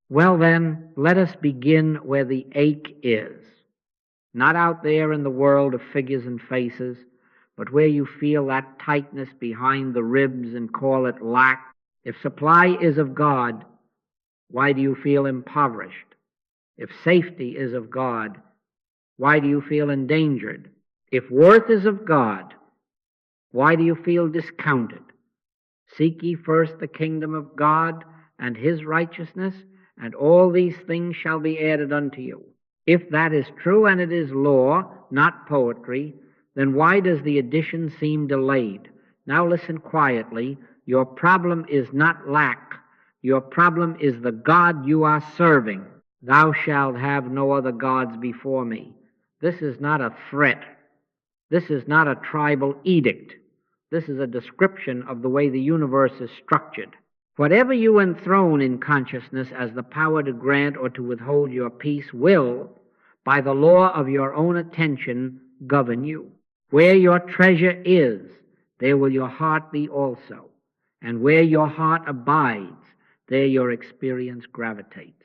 Well then, let us begin where the ache is. Not out there in the world of figures and faces, but where you feel that tightness behind the ribs and call it lack. If supply is of God, why do you feel impoverished? If safety is of God, why do you feel endangered? If worth is of God, why do you feel discounted? Seek ye first the kingdom of God and his righteousness, and all these things shall be added unto you. If that is true and it is law, not poetry, then why does the addition seem delayed? Now listen quietly. Your problem is not lack. Your problem is the God you are serving. Thou shalt have no other gods before me. This is not a threat. This is not a tribal edict. This is a description of the way the universe is structured. Whatever you enthrone in consciousness as the power to grant or to withhold your peace will, by the law of your own attention, govern you. Where your treasure is, there will your heart be also. And where your heart abides, there your experience gravitates.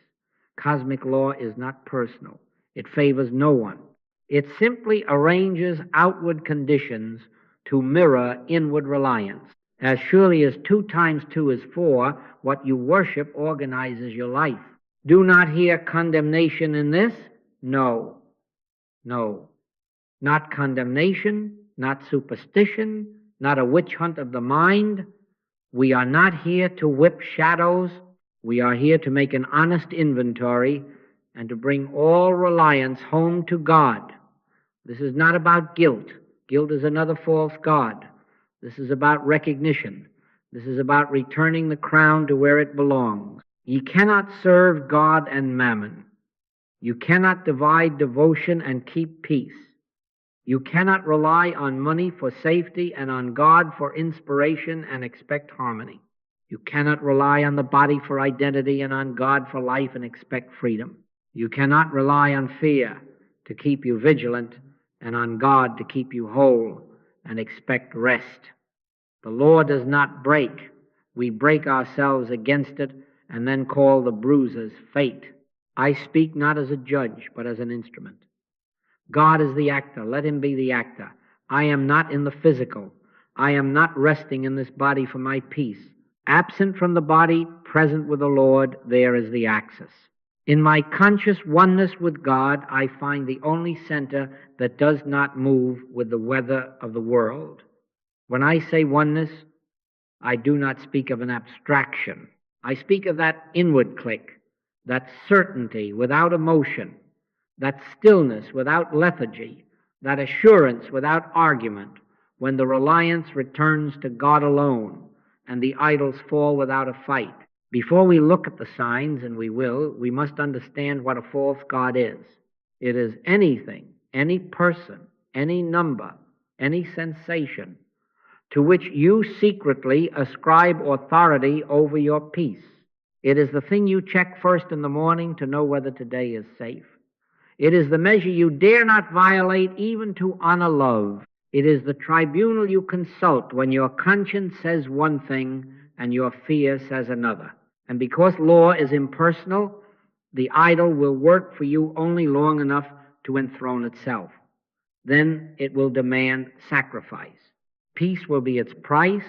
Cosmic law is not personal. It favors no one. It simply arranges outward conditions to mirror inward reliance. As surely as 2 times 2 is 4, what you worship organizes your life. Do not hear condemnation in this? No. No. Not condemnation, not superstition, not a witch hunt of the mind. We are not here to whip shadows. We are here to make an honest inventory and to bring all reliance home to God. This is not about guilt. Guilt is another false god. This is about recognition. This is about returning the crown to where it belongs. Ye cannot serve God and mammon. You cannot divide devotion and keep peace. You cannot rely on money for safety and on God for inspiration and expect harmony. You cannot rely on the body for identity and on God for life and expect freedom. You cannot rely on fear to keep you vigilant and on God to keep you whole and expect rest. The law does not break. We break ourselves against it and then call the bruises fate. I speak not as a judge, but as an instrument. God is the actor. Let him be the actor. I am not in the physical. I am not resting in this body for my peace. Absent from the body, present with the Lord, there is the axis. In my conscious oneness with God, I find the only center that does not move with the weather of the world. When I say oneness, I do not speak of an abstraction. I speak of that inward click, that certainty without emotion, that stillness without lethargy, that assurance without argument, when the reliance returns to God alone and the idols fall without a fight. Before we look at the signs, and we will, we must understand what a false god is. It is anything, any person, any number, any sensation to which you secretly ascribe authority over your peace. It is the thing you check first in the morning to know whether today is safe. It is the measure you dare not violate even to honor love. It is the tribunal you consult when your conscience says one thing and your fear says another. And because law is impersonal, the idol will work for you only long enough to enthrone itself. Then it will demand sacrifice. Peace will be its price,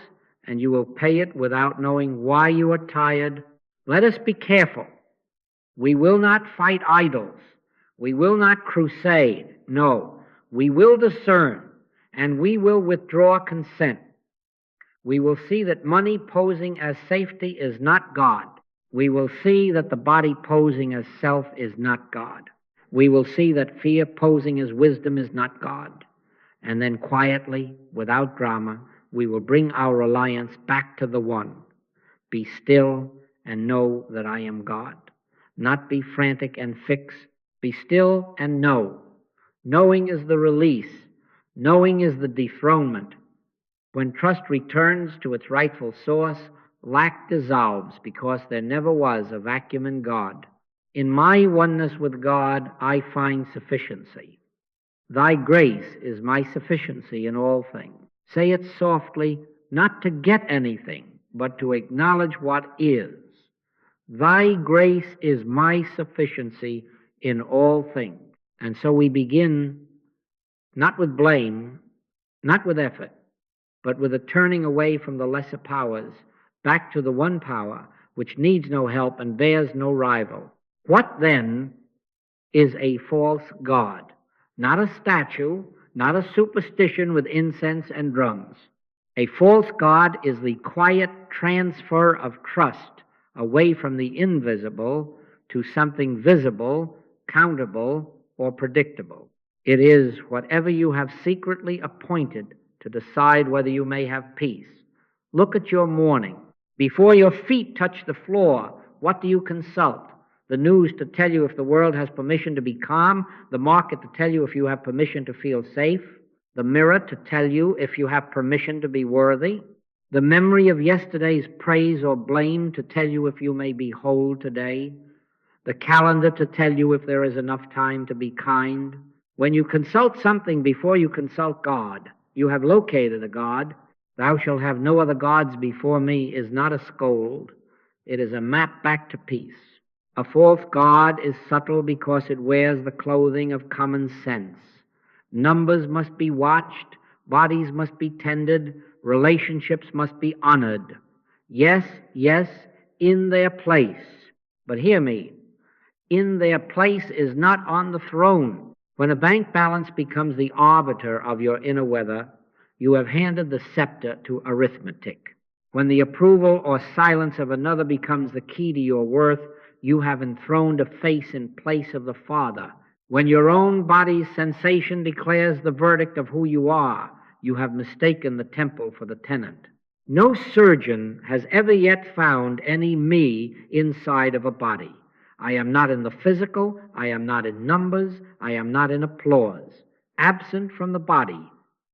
and you will pay it without knowing why you are tired. Let us be careful. We will not fight idols. We will not crusade. No, we will discern, and we will withdraw consent. We will see that money posing as safety is not God. We will see that the body posing as self is not God. We will see that fear posing as wisdom is not God. And then quietly, without drama, we will bring our reliance back to the one. Be still and know that I am God. Not be frantic and fix. Be still and know. Knowing is the release. Knowing is the dethronement. When trust returns to its rightful source, lack dissolves because there never was a vacuum in God. In my oneness with God, I find sufficiency. Thy grace is my sufficiency in all things. Say it softly, not to get anything, but to acknowledge what is. Thy grace is my sufficiency in all things. And so we begin not with blame, not with effort, but with a turning away from the lesser powers, back to the one power which needs no help and bears no rival. What then is a false god? Not a statue, not a superstition with incense and drums. A false god is the quiet transfer of trust away from the invisible to something visible, countable, or predictable. It is whatever you have secretly appointed to decide whether you may have peace. Look at your morning. Before your feet touch the floor, what do you consult? The news to tell you if the world has permission to be calm, the market to tell you if you have permission to feel safe, the mirror to tell you if you have permission to be worthy, the memory of yesterday's praise or blame to tell you if you may be whole today, the calendar to tell you if there is enough time to be kind. When you consult something before you consult God, you have located a God. Thou shalt have no other gods before me is not a scold. It is a map back to peace. A false god is subtle because it wears the clothing of common sense. Numbers must be watched, bodies must be tended, relationships must be honored. Yes, yes, in their place. But hear me, in their place is not on the throne. When a bank balance becomes the arbiter of your inner weather, you have handed the scepter to arithmetic. When the approval or silence of another becomes the key to your worth, you have enthroned a face in place of the Father. When your own body's sensation declares the verdict of who you are, you have mistaken the temple for the tenant. No surgeon has ever yet found any me inside of a body. I am not in the physical, I am not in numbers, I am not in applause. Absent from the body,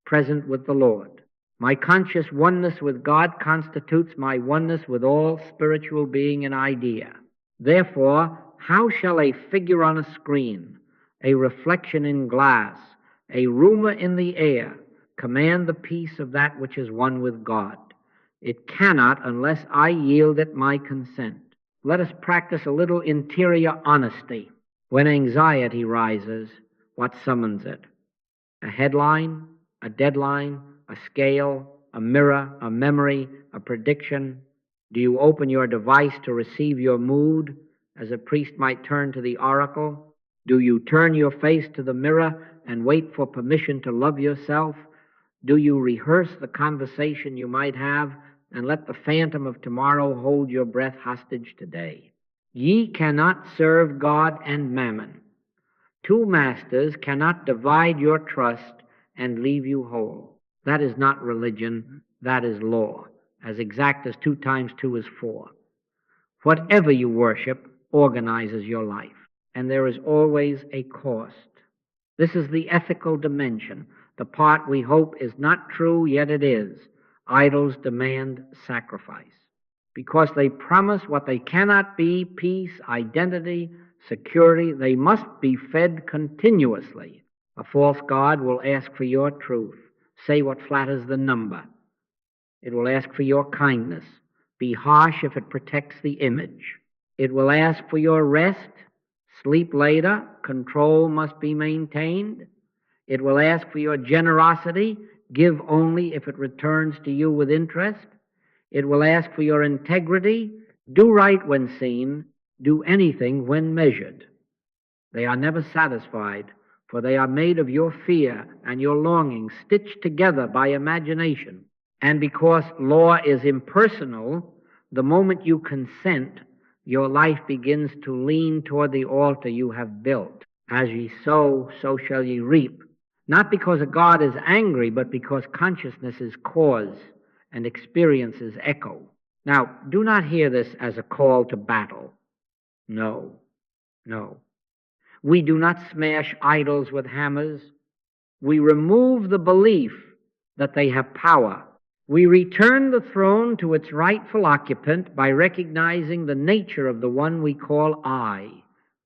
present with the Lord. My conscious oneness with God constitutes my oneness with all spiritual being and idea. Therefore, how shall a figure on a screen, a reflection in glass, a rumor in the air, command the peace of that which is one with God? It cannot unless I yield it my consent. Let us practice a little interior honesty. When anxiety rises, what summons it? A headline, a deadline, a scale, a mirror, a memory, a prediction? Do you open your device to receive your mood, as a priest might turn to the oracle? Do you turn your face to the mirror and wait for permission to love yourself? Do you rehearse the conversation you might have and let the phantom of tomorrow hold your breath hostage today? Ye cannot serve God and mammon. Two masters cannot divide your trust and leave you whole. That is not religion, that is law, as exact as 2 times 2 is 4. Whatever you worship organizes your life, and there is always a cost. This is the ethical dimension, the part we hope is not true, yet it is. Idols demand sacrifice. Because they promise what they cannot be, peace, identity, security, they must be fed continuously. A false god will ask for your truth. Say what flatters the number. It will ask for your kindness. Be harsh if it protects the image. It will ask for your rest. Sleep later. Control must be maintained. It will ask for your generosity. Give only if it returns to you with interest. It will ask for your integrity. Do right when seen. Do anything when measured. They are never satisfied, for they are made of your fear and your longing, stitched together by imagination. And because law is impersonal, the moment you consent, your life begins to lean toward the altar you have built. As ye sow, so shall ye reap. Not because a God is angry, but because consciousness is cause and experience is echo. Now, do not hear this as a call to battle. No, no. We do not smash idols with hammers. We remove the belief that they have power. We return the throne to its rightful occupant by recognizing the nature of the one we call I.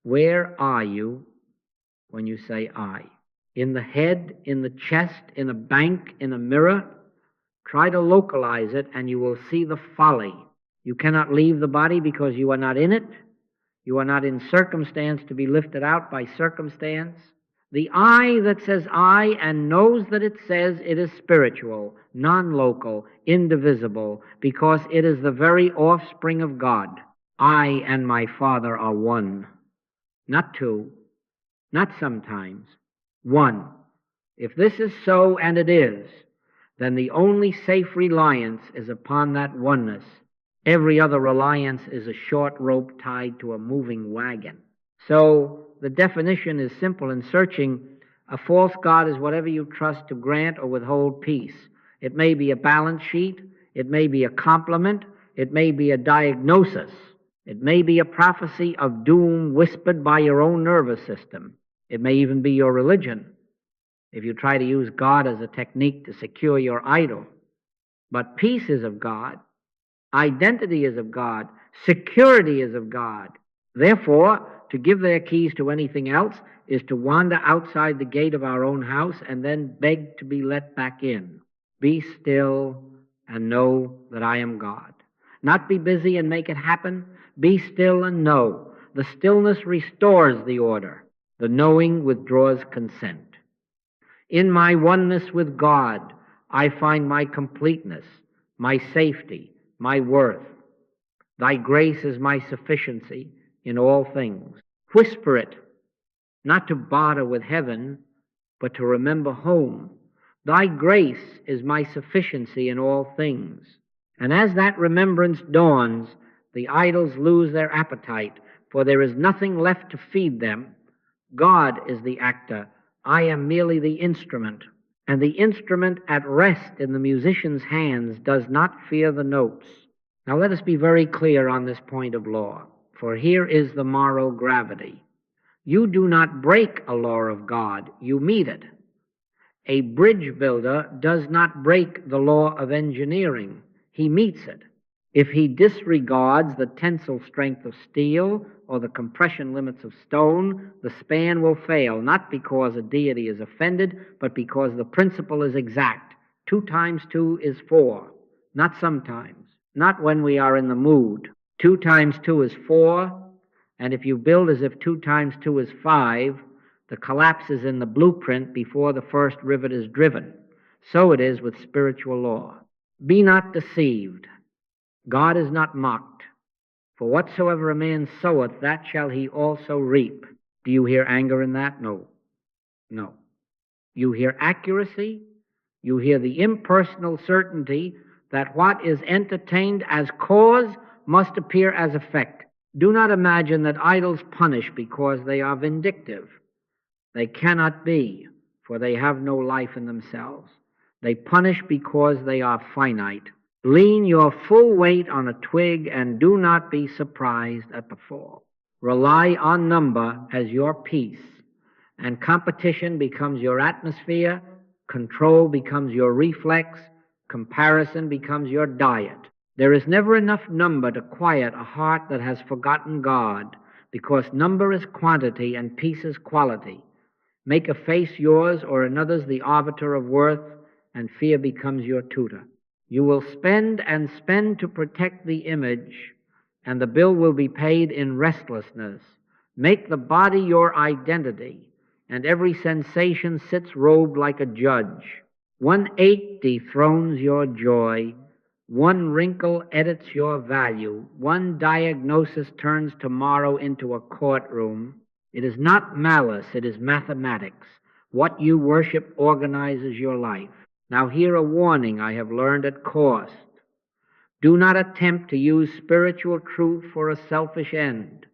Where are you when you say I? In the head, in the chest, in a bank, in a mirror? Try to localize it and you will see the folly. You cannot leave the body because you are not in it. You are not in circumstance to be lifted out by circumstance. The I that says I and knows that it says it is spiritual, non-local, indivisible, because it is the very offspring of God. I and my Father are one, not two, not sometimes, one. If this is so, and it is, then the only safe reliance is upon that oneness. Every other reliance is a short rope tied to a moving wagon. So the definition is simple in searching. A false God is whatever you trust to grant or withhold peace. It may be a balance sheet. It may be a compliment. It may be a diagnosis. It may be a prophecy of doom whispered by your own nervous system. It may even be your religion, if you try to use God as a technique to secure your idol. But peace is of God. Identity is of God. Security is of God. Therefore, to give their keys to anything else is to wander outside the gate of our own house and then beg to be let back in. Be still and know that I am God. Not be busy and make it happen. Be still and know. The stillness restores the order. The knowing withdraws consent. In my oneness with God, I find my completeness, my safety, my worth. Thy grace is my sufficiency in all things. Whisper it, not to barter with heaven, but to remember home. Thy grace is my sufficiency in all things. And as that remembrance dawns, the idols lose their appetite, for there is nothing left to feed them. God is the actor. I am merely the instrument. And the instrument at rest in the musician's hands does not fear the notes. Now let us be very clear on this point of law, for here is the moral gravity. You do not break a law of God, you meet it. A bridge builder does not break the law of engineering, he meets it. If he disregards the tensile strength of steel or the compression limits of stone, the span will fail, not because a deity is offended, but because the principle is exact. 2 times 2 is 4, not sometimes, not when we are in the mood. 2 times 2 is 4, and if you build as if 2 times 2 is 5, the collapse is in the blueprint before the first rivet is driven. So it is with spiritual law. Be not deceived. God is not mocked. For whatsoever a man soweth, that shall he also reap. Do you hear anger in that? No. No. You hear accuracy. You hear the impersonal certainty that what is entertained as cause must appear as effect. Do not imagine that idols punish because they are vindictive. They cannot be, for they have no life in themselves. They punish because they are finite. Lean your full weight on a twig and do not be surprised at the fall. Rely on number as your peace, and competition becomes your atmosphere, control becomes your reflex, comparison becomes your diet. There is never enough number to quiet a heart that has forgotten God, because number is quantity and peace is quality. Make a face yours or another's the arbiter of worth, and fear becomes your tutor. You will spend and spend to protect the image, and the bill will be paid in restlessness. Make the body your identity, and every sensation sits robed like a judge. 1 ache dethrones your joy. 1 wrinkle edits your value. 1 diagnosis turns tomorrow into a courtroom. It is not malice, it is mathematics. What you worship organizes your life. Now hear a warning I have learned at cost. Do not attempt to use spiritual truth for a selfish end.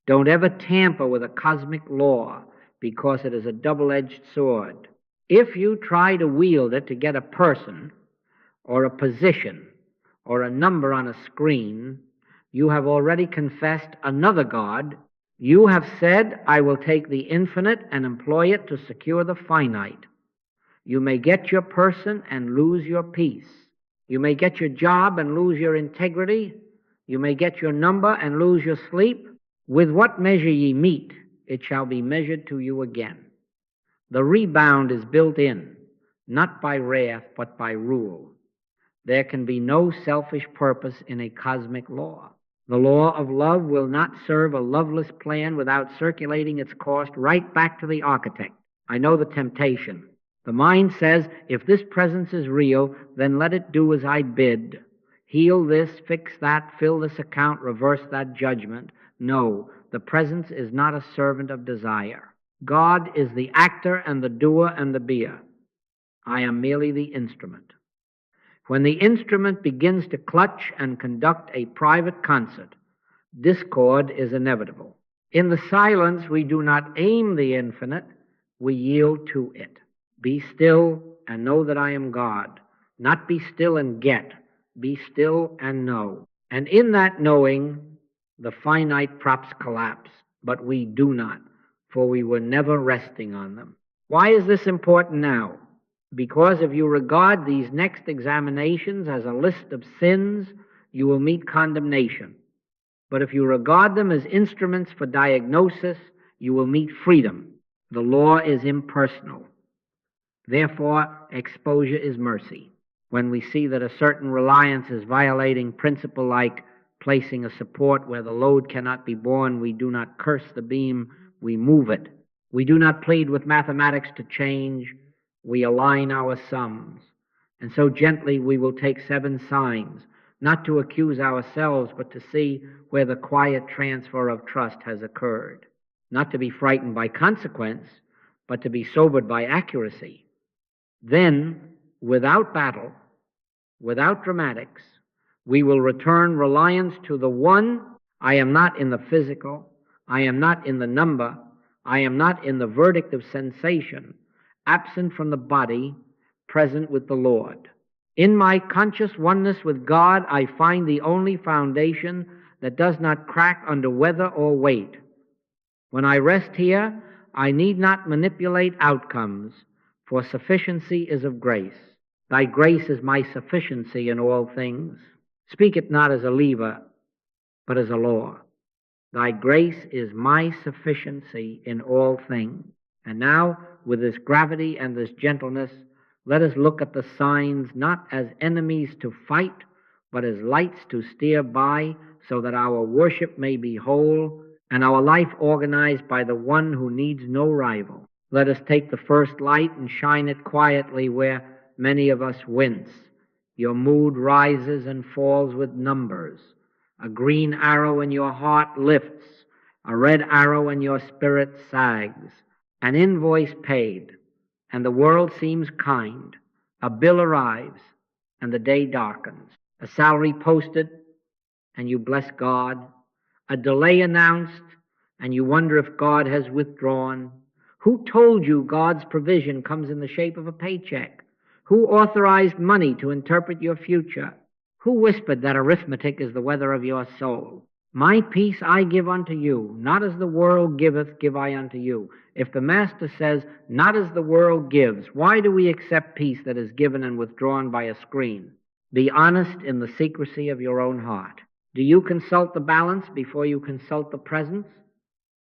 Don't ever tamper with a cosmic law, because it is a double-edged sword. If you try to wield it to get a person, or a position, or a number on a screen, you have already confessed another God. You have said, I will take the infinite and employ it to secure the finite. You may get your person and lose your peace. You may get your job and lose your integrity. You may get your number and lose your sleep. With what measure ye meet, it shall be measured to you again. The rebound is built in, not by wrath, but by rule. There can be no selfish purpose in a cosmic law. The law of love will not serve a loveless plan without circulating its cost right back to the architect. I know the temptation. The mind says, if this presence is real, then let it do as I bid. Heal this, fix that, fill this account, reverse that judgment. No, the presence is not a servant of desire. God is the actor and the doer and the beer. I am merely the instrument. When the instrument begins to clutch and conduct a private concert, discord is inevitable. In the silence, we do not aim the infinite, we yield to it. Be still and know that I am God. Not be still and get. Be still and know. And in that knowing, the finite props collapse, but we do not, for we were never resting on them. Why is this important now? Because if you regard these next examinations as a list of sins, you will meet condemnation. But if you regard them as instruments for diagnosis, you will meet freedom. The law is impersonal. Therefore, exposure is mercy. When we see that a certain reliance is violating principle like placing a support where the load cannot be borne, we do not curse the beam, we move it. We do not plead with mathematics to change, we align our sums. And so gently we will take 7 signs, not to accuse ourselves, but to see where the quiet transfer of trust has occurred. Not to be frightened by consequence, but to be sobered by accuracy. Then, without battle, without dramatics, we will return reliance to the one. I am not in the physical, I am not in the number, I am not in the verdict of sensation, absent from the body, present with the Lord. In my conscious oneness with God, I find the only foundation that does not crack under weather or weight. When I rest here, I need not manipulate outcomes, for sufficiency is of grace. Thy grace is my sufficiency in all things. Speak it not as a lever, but as a law. Thy grace is my sufficiency in all things. And now, with this gravity and this gentleness, let us look at the signs not as enemies to fight, but as lights to steer by, so that our worship may be whole and our life organized by the one who needs no rival. Let us take the first light and shine it quietly where many of us wince. Your mood rises and falls with numbers. A green arrow in your heart lifts. A red arrow in your spirit sags. An invoice paid, and the world seems kind. A bill arrives, and the day darkens. A salary posted, and you bless God. A delay announced, and you wonder if God has withdrawn. Who told you God's provision comes in the shape of a paycheck? Who authorized money to interpret your future? Who whispered that arithmetic is the weather of your soul? My peace I give unto you, not as the world giveth, give I unto you. If the Master says, not as the world gives, why do we accept peace that is given and withdrawn by a screen? Be honest in the secrecy of your own heart. Do you consult the balance before you consult the presence?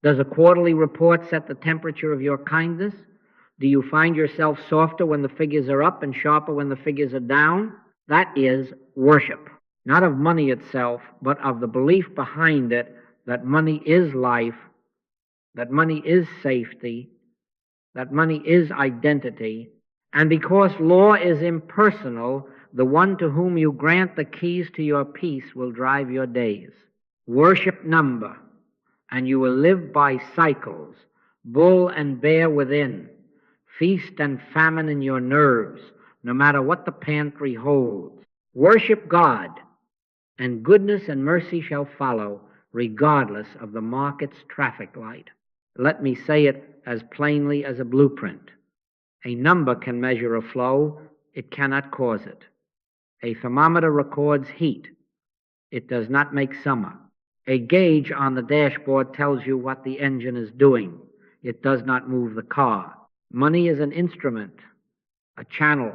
Does a quarterly report set the temperature of your kindness? Do you find yourself softer when the figures are up and sharper when the figures are down? That is worship. Not of money itself, but of the belief behind it that money is life, that money is safety, that money is identity. And because law is impersonal, the one to whom you grant the keys to your peace will drive your days. Worship number, and you will live by cycles, bull and bear within, feast and famine in your nerves, no matter what the pantry holds. Worship God, and goodness and mercy shall follow, regardless of the market's traffic light. Let me say it as plainly as a blueprint. A number can measure a flow, it cannot cause it. A thermometer records heat, it does not make summer. A gauge on the dashboard tells you what the engine is doing, it does not move the car. Money is an instrument, a channel,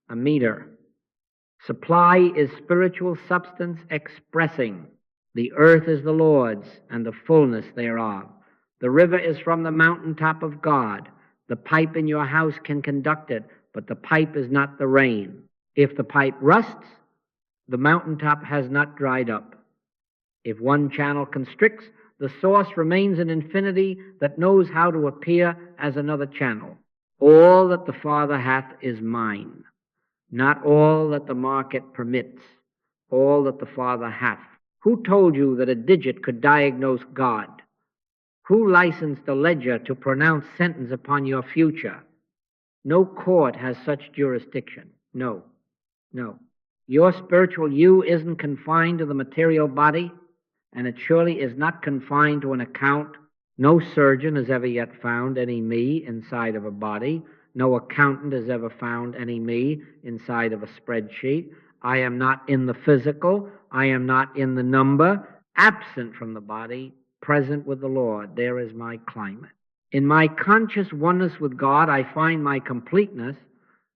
a meter. Supply is spiritual substance expressing. The earth is the Lord's, and the fullness thereof. The river is from the mountaintop of God. The pipe in your house can conduct it, but the pipe is not the rain. If the pipe rusts, The mountaintop has not dried up. If one channel constricts, the source remains an infinity that knows how to appear as another channel. All that the Father hath is mine, not all that the market permits, all that the Father hath. Who told you that a digit could diagnose God? Who licensed the ledger to pronounce sentence upon your future? No court has such jurisdiction. No, no. Your spiritual you isn't confined to the material body, and it surely is not confined to an account. No surgeon has ever yet found any me inside of a body. No accountant has ever found any me inside of a spreadsheet. I am not in the physical. I am not in the number. Absent from the body, present with the Lord. There is my climate. In my conscious oneness with God, I find my completeness,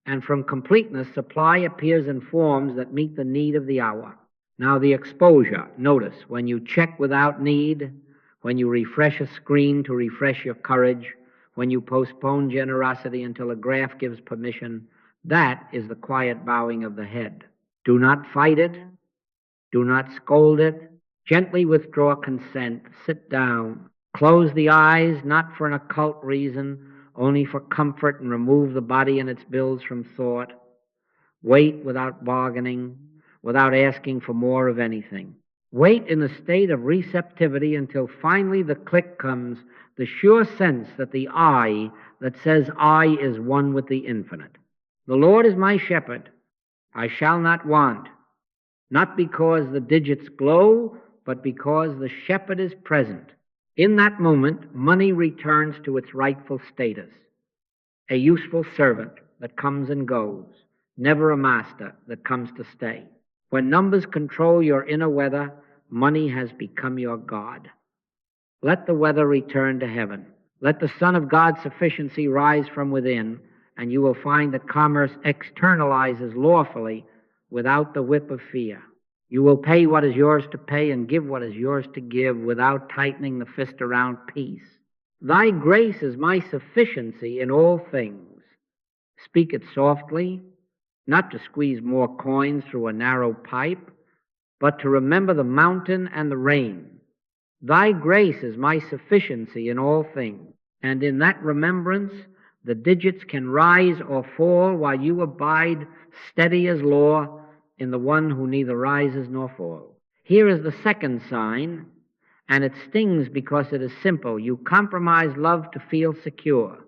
and from completeness, supply appears in forms that meet the need of the hour. Now the exposure, notice, when you check without need, when you refresh a screen to refresh your courage, when you postpone generosity until a graph gives permission, that is the quiet bowing of the head. Do not fight it. Do not scold it. Gently withdraw consent. Sit down. Close the eyes, not for an occult reason, only for comfort, and remove the body and its bills from thought. Wait without bargaining, without asking for more of anything. Wait in a state of receptivity until finally the click comes, the sure sense that the I that says I is one with the infinite. The Lord is my shepherd. I shall not want, not because the digits glow, but because the shepherd is present. In that moment, money returns to its rightful status, a useful servant that comes and goes, never a master that comes to stay. When numbers control your inner weather, money has become your God. Let the weather return to heaven. Let the Son of God's sufficiency rise from within, and you will find that commerce externalizes lawfully without the whip of fear. You will pay what is yours to pay and give what is yours to give without tightening the fist around peace. Thy grace is my sufficiency in all things. Speak it softly, not to squeeze more coins through a narrow pipe, but to remember the mountain and the rain. Thy grace is my sufficiency in all things, and in that remembrance the digits can rise or fall while you abide steady as law in the one who neither rises nor falls. Here is the second sign, and it stings because it is simple. You compromise love to feel secure.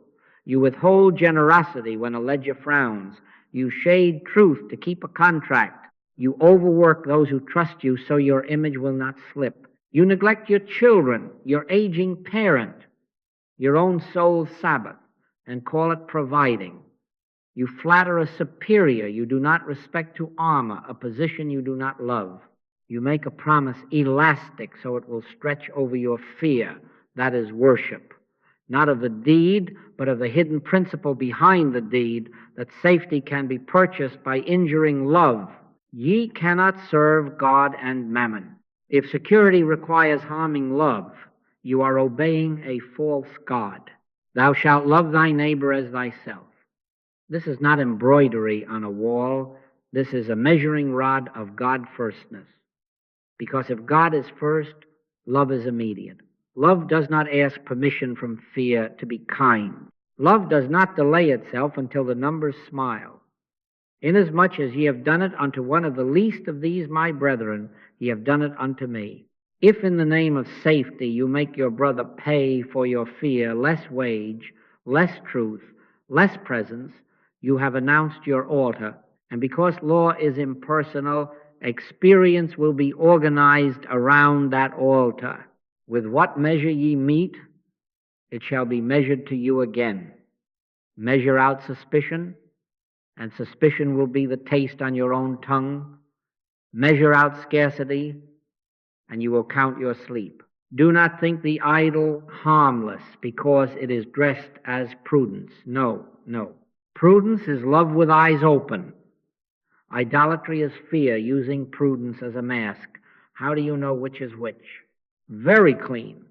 You withhold generosity when a ledger frowns. You shade truth to keep a contract. You overwork those who trust you so your image will not slip. You neglect your children, your aging parent, your own soul's Sabbath, and call it providing. You flatter a superior you do not respect to armor, a position you do not love. You make a promise elastic so it will stretch over your fear. That is worship. Not of the deed, but of the hidden principle behind the deed, that safety can be purchased by injuring love. Ye cannot serve God and mammon. If security requires harming love, you are obeying a false god. Thou shalt love thy neighbor as thyself. This is not embroidery on a wall. This is a measuring rod of God-firstness. Because if God is first, love is immediate. Love does not ask permission from fear to be kind. Love does not delay itself until the numbers smile. Inasmuch as ye have done it unto one of the least of these my brethren, ye have done it unto me. If in the name of safety you make your brother pay for your fear less wage, less truth, less presence, you have announced your altar. And because law is impersonal, experience will be organized around that altar. With what measure ye meet, it shall be measured to you again. Measure out suspicion, and suspicion will be the taste on your own tongue. Measure out scarcity, and you will count your sleep. Do not think the idle harmless because it is dressed as prudence. No, no. Prudence is love with eyes open. Idolatry is fear using prudence as a mask. How do you know which is which? Very clean.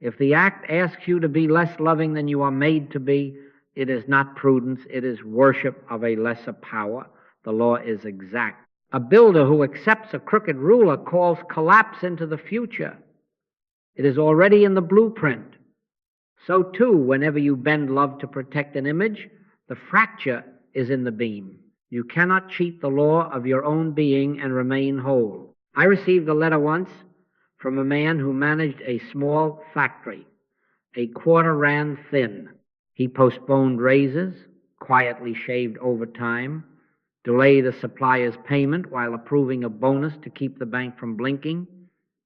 If the act asks you to be less loving than you are made to be, it is not prudence, it is worship of a lesser power. The law is exact. A builder who accepts a crooked ruler calls collapse into the future. It is already in the blueprint. So too, whenever you bend love to protect an image, the fracture is in the beam. You cannot cheat the law of your own being and remain whole. I received a letter once from a man who managed a small factory. A quarter ran thin. He postponed raises, quietly shaved overtime, delayed a supplier's payment while approving a bonus to keep the bank from blinking.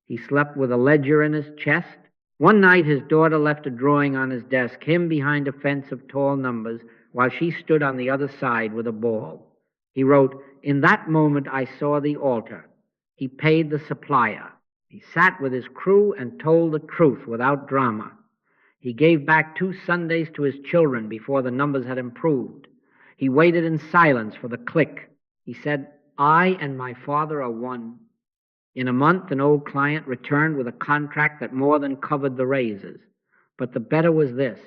He slept with a ledger in his chest. One night his daughter left a drawing on his desk, him behind a fence of tall numbers, while she stood on the other side with a ball. He wrote, "In that moment I saw the altar." He paid the supplier. He sat with his crew and told the truth without drama. He gave back 2 Sundays to his children before the numbers had improved. He waited in silence for the click. He said, "I and my Father are one." In a month, an old client returned with a contract that more than covered the raises. But the better was this: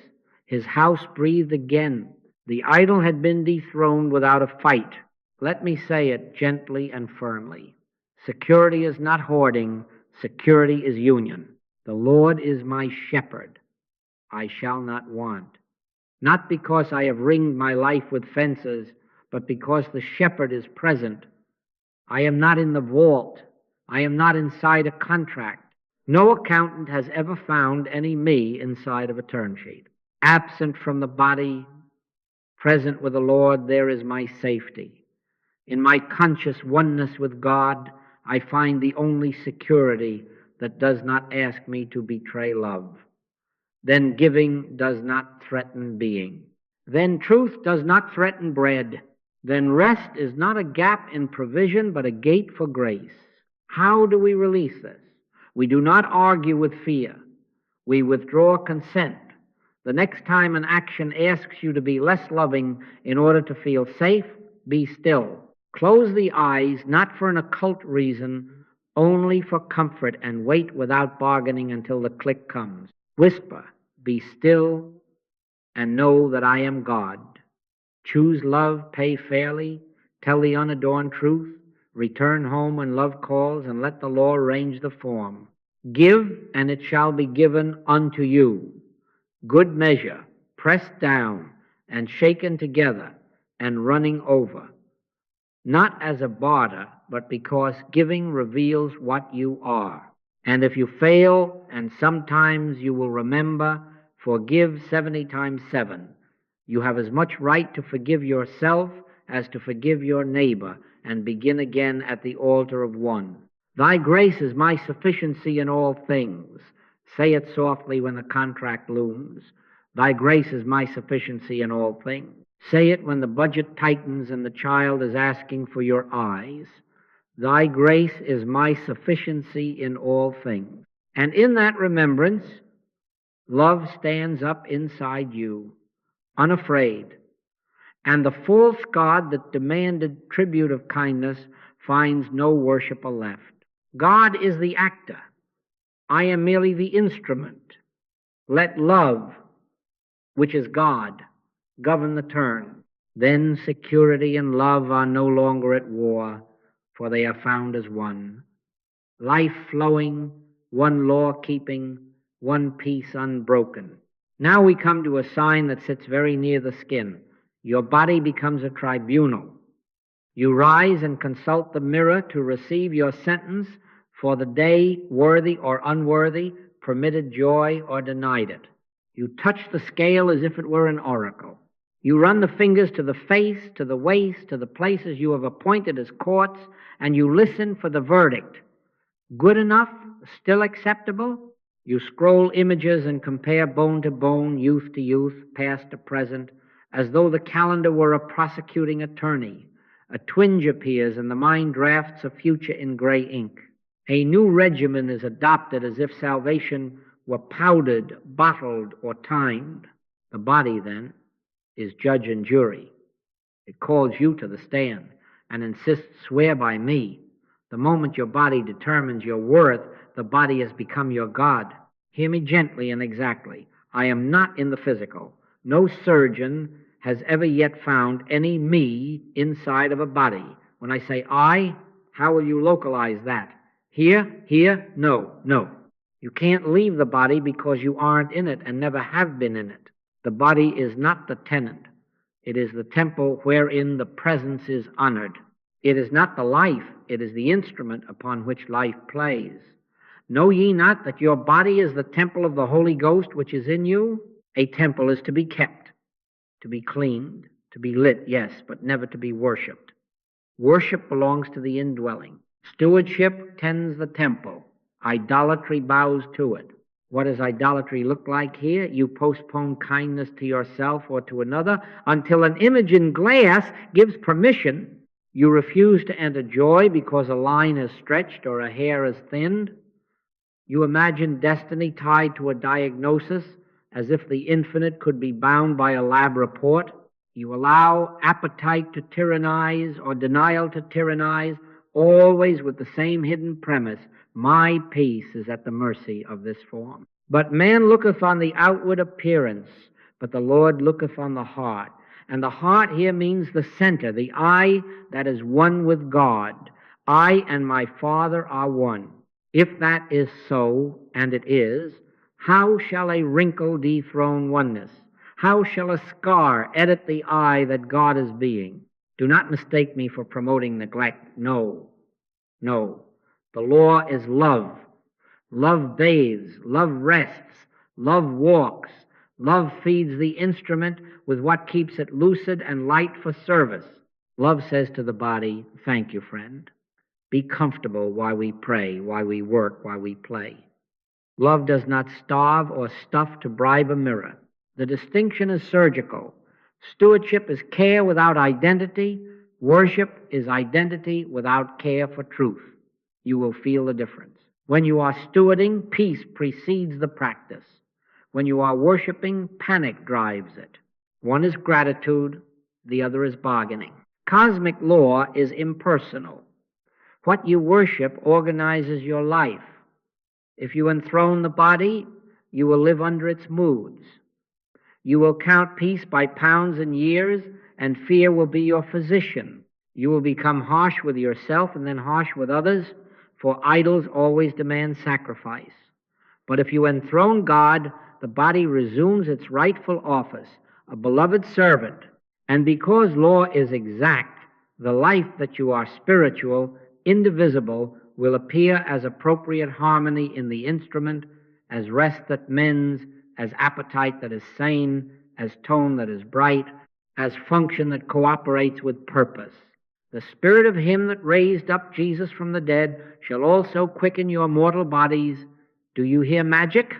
his house breathed again. The idol had been dethroned without a fight. Let me say it gently and firmly. Security is not hoarding. Security is union. The Lord is my shepherd. I shall not want. Not because I have ringed my life with fences, but because the shepherd is present. I am not in the vault. I am not inside a contract. No accountant has ever found any me inside of a term sheet. Absent from the body, present with the Lord, there is my safety. In my conscious oneness with God, I find the only security that does not ask me to betray love. Then giving does not threaten being. Then truth does not threaten bread. Then rest is not a gap in provision, but a gate for grace. How do we release this? We do not argue with fear. We withdraw consent. The next time an action asks you to be less loving in order to feel safe, be still. Close the eyes, not for an occult reason, only for comfort, and wait without bargaining until the click comes. Whisper, "Be still, and know that I am God." Choose love, pay fairly, tell the unadorned truth, return home when love calls, and let the law arrange the form. Give, and it shall be given unto you. Good measure, pressed down, and shaken together, and running over. Not as a barter, but because giving reveals what you are. And if you fail, and sometimes you will remember, forgive 70 times 7. You have as much right to forgive yourself as to forgive your neighbor, and begin again at the altar of one. Thy grace is my sufficiency in all things. Say it softly when the contract looms. Thy grace is my sufficiency in all things. Say it when the budget tightens and the child is asking for your eyes. Thy grace is my sufficiency in all things. And in that remembrance, love stands up inside you, unafraid. And the false god that demanded tribute of kindness finds no worshiper left. God is the actor. I am merely the instrument. Let love, which is God, govern the turn. Then security and love are no longer at war, for they are found as one. Life flowing, one law keeping, one peace unbroken. Now we come to a sign that sits very near the skin. Your body becomes a tribunal. You rise and consult the mirror to receive your sentence for the day, worthy or unworthy, permitted joy or denied it. You touch the scale as if it were an oracle. You run the fingers to the face, to the waist, to the places you have appointed as courts, and you listen for the verdict. Good enough? Still acceptable? You scroll images and compare bone to bone, youth to youth, past to present, as though the calendar were a prosecuting attorney. A twinge appears and the mind drafts a future in gray ink. A new regimen is adopted as if salvation were powdered, bottled, or timed. The body, then, is judge and jury. It calls you to the stand and insists, "Swear by me." The moment your body determines your worth, the body has become your God. Hear me gently and exactly. I am not in the physical. No surgeon has ever yet found any me inside of a body. When I say I How will you localize that? Here, here, no, no. You can't leave the body because you aren't in it and never have been in it. The body is not the tenant. It is the temple wherein the presence is honored. It is not the life, it is the instrument upon which life plays. Know ye not that your body is the temple of the Holy Ghost which is in you? A temple is to be kept, to be cleaned, to be lit, yes, but never to be worshipped. Worship belongs to the indwelling. Stewardship tends the temple. Idolatry bows to it. What does idolatry look like here? You postpone kindness to yourself or to another until an image in glass gives permission. You refuse to enter joy because a line is stretched or a hair is thinned. You imagine destiny tied to a diagnosis as if the infinite could be bound by a lab report. You allow appetite to tyrannize or denial to tyrannize, always with the same hidden premise: my peace is at the mercy of this form. But man looketh on the outward appearance, but the Lord looketh on the heart. And the heart here means the center, the I that is one with God. I and my Father are one. If that is so, and it is, how shall a wrinkle dethrone oneness? How shall a scar edit the I that God is being? Do not mistake me for promoting neglect. No, no. The law is love. Love bathes, love rests, love walks, love feeds the instrument with what keeps it lucid and light for service. Love says to the body, thank you, friend. Be comfortable while we pray, while we work, while we play. Love does not starve or stuff to bribe a mirror. The distinction is surgical. Stewardship is care without identity. Worship is identity without care for truth. You will feel the difference. When you are stewarding, peace precedes the practice. When you are worshiping, panic drives it. One is gratitude, the other is bargaining. Cosmic law is impersonal. What you worship organizes your life. If you enthrone the body, you will live under its moods. You will count peace by pounds and years, and fear will be your physician. You will become harsh with yourself and then harsh with others, for idols always demand sacrifice. But if you enthrone God, the body resumes its rightful office, a beloved servant. And because law is exact, the life that you are spiritual, indivisible, will appear as appropriate harmony in the instrument, as rest that mends, as appetite that is sane, as tone that is bright, as function that cooperates with purpose. The Spirit of him that raised up Jesus from the dead shall also quicken your mortal bodies. Do you hear magic?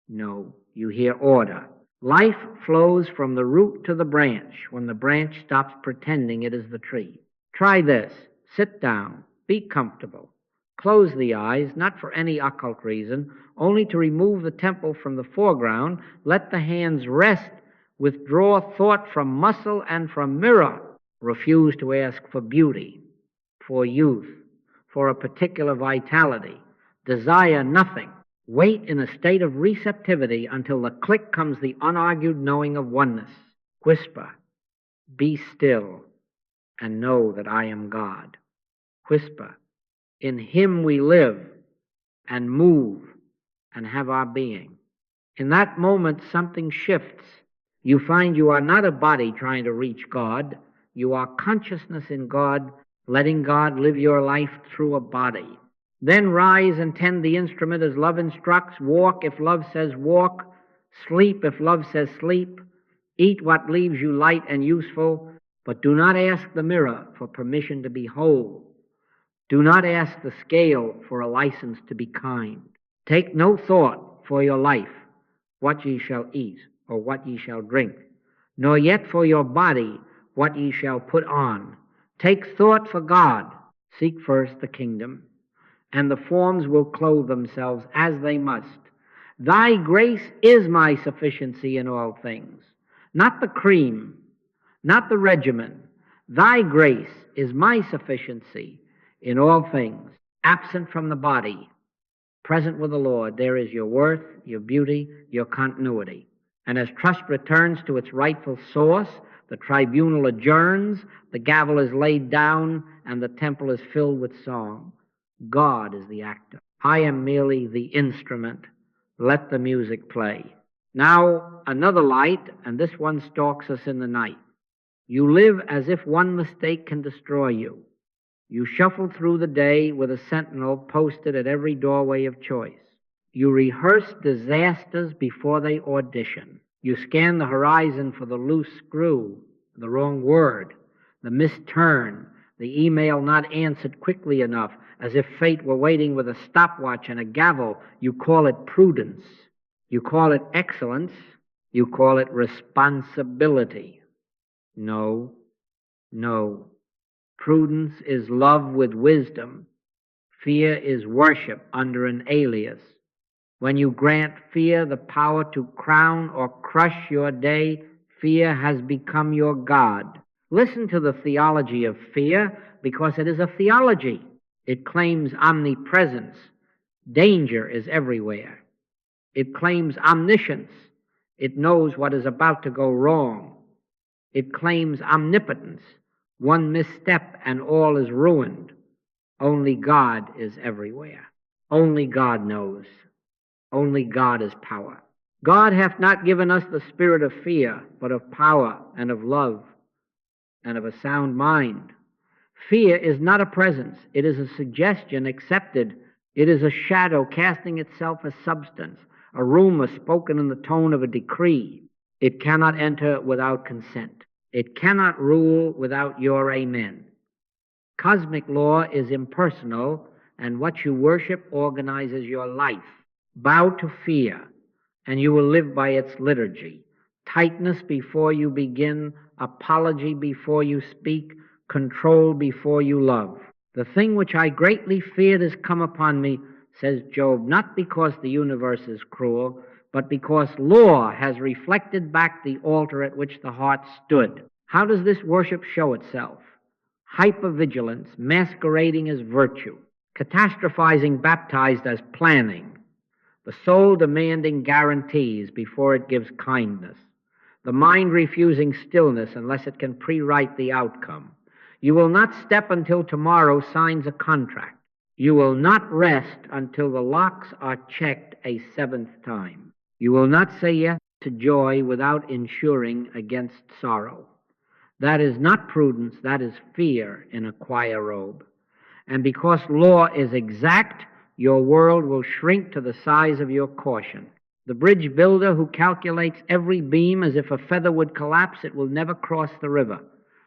No, you hear order. Life flows from the root to the branch when the branch stops pretending it is the tree. Try this. Sit down. Be comfortable. Close the eyes, not for any occult reason, only to remove the temple from the foreground. Let the hands rest. Withdraw thought from muscle and from mirror. Refuse to ask for beauty, for youth, for a particular vitality. Desire nothing. Wait in a state of receptivity until the click comes the unargued knowing of oneness. Whisper, be still, and know that I am God. Whisper, in him we live and move and have our being. In that moment, something shifts. You find you are not a body trying to reach God. You are consciousness in God, letting God live your life through a body. Then rise and tend the instrument as love instructs. Walk if love says walk. Sleep if love says sleep. Eat what leaves you light and useful, but do not ask the mirror for permission to be whole. Do not ask the scale for a license to be kind. Take no thought for your life, what ye shall eat or what ye shall drink, nor yet for your body, what ye shall put on. Take thought for God. Seek first the kingdom, and the forms will clothe themselves as they must. Thy grace is my sufficiency in all things. Not the cream, not the regimen. Thy grace is my sufficiency in all things. Absent from the body, present with the Lord, there is your worth, your beauty, your continuity. And as trust returns to its rightful source, The tribunal adjourns, the gavel is laid down, and the temple is filled with song. God is the actor. I am merely the instrument. Let the music play. Now another light, and this one stalks us in the night. You live as if one mistake can destroy you. You shuffle through the day with a sentinel posted at every doorway of choice. You rehearse disasters before they audition. You scan the horizon for the loose screw, the wrong word, the missed turn, the email not answered quickly enough, as if fate were waiting with a stopwatch and a gavel. You call it prudence. You call it excellence. You call it responsibility. No, no. Prudence is love with wisdom. Fear is worship under an alias. When you grant fear the power to crown or crush your day, fear has become your God. Listen to the theology of fear, because it is a theology. It claims omnipresence. Danger is everywhere. It claims omniscience. It knows what is about to go wrong. It claims omnipotence. One misstep and all is ruined. Only God is everywhere. Only God knows. Only God is power. God hath not given us the spirit of fear, but of power and of love and of a sound mind. Fear is not a presence. It is a suggestion accepted. It is a shadow casting itself as substance, a rumor spoken in the tone of a decree. It cannot enter without consent. It cannot rule without your amen. Cosmic law is impersonal, and what you worship organizes your life. Bow to fear, and you will live by its liturgy. Tightness before you begin, apology before you speak, control before you love. The thing which I greatly feared has come upon me, says Job, not because the universe is cruel, but because law has reflected back the altar at which the heart stood. How does this worship show itself? Hypervigilance masquerading as virtue, catastrophizing baptized as planning, the soul demanding guarantees before it gives kindness, the mind refusing stillness unless it can pre-write the outcome. You will not step until tomorrow signs a contract. You will not rest until the locks are checked a seventh time. You will not say yes to joy without insuring against sorrow. That is not prudence, that is fear in a choir robe. And because law is exact, your world will shrink to the size of your caution. The bridge builder who calculates every beam as if a feather would collapse, it will never cross the river.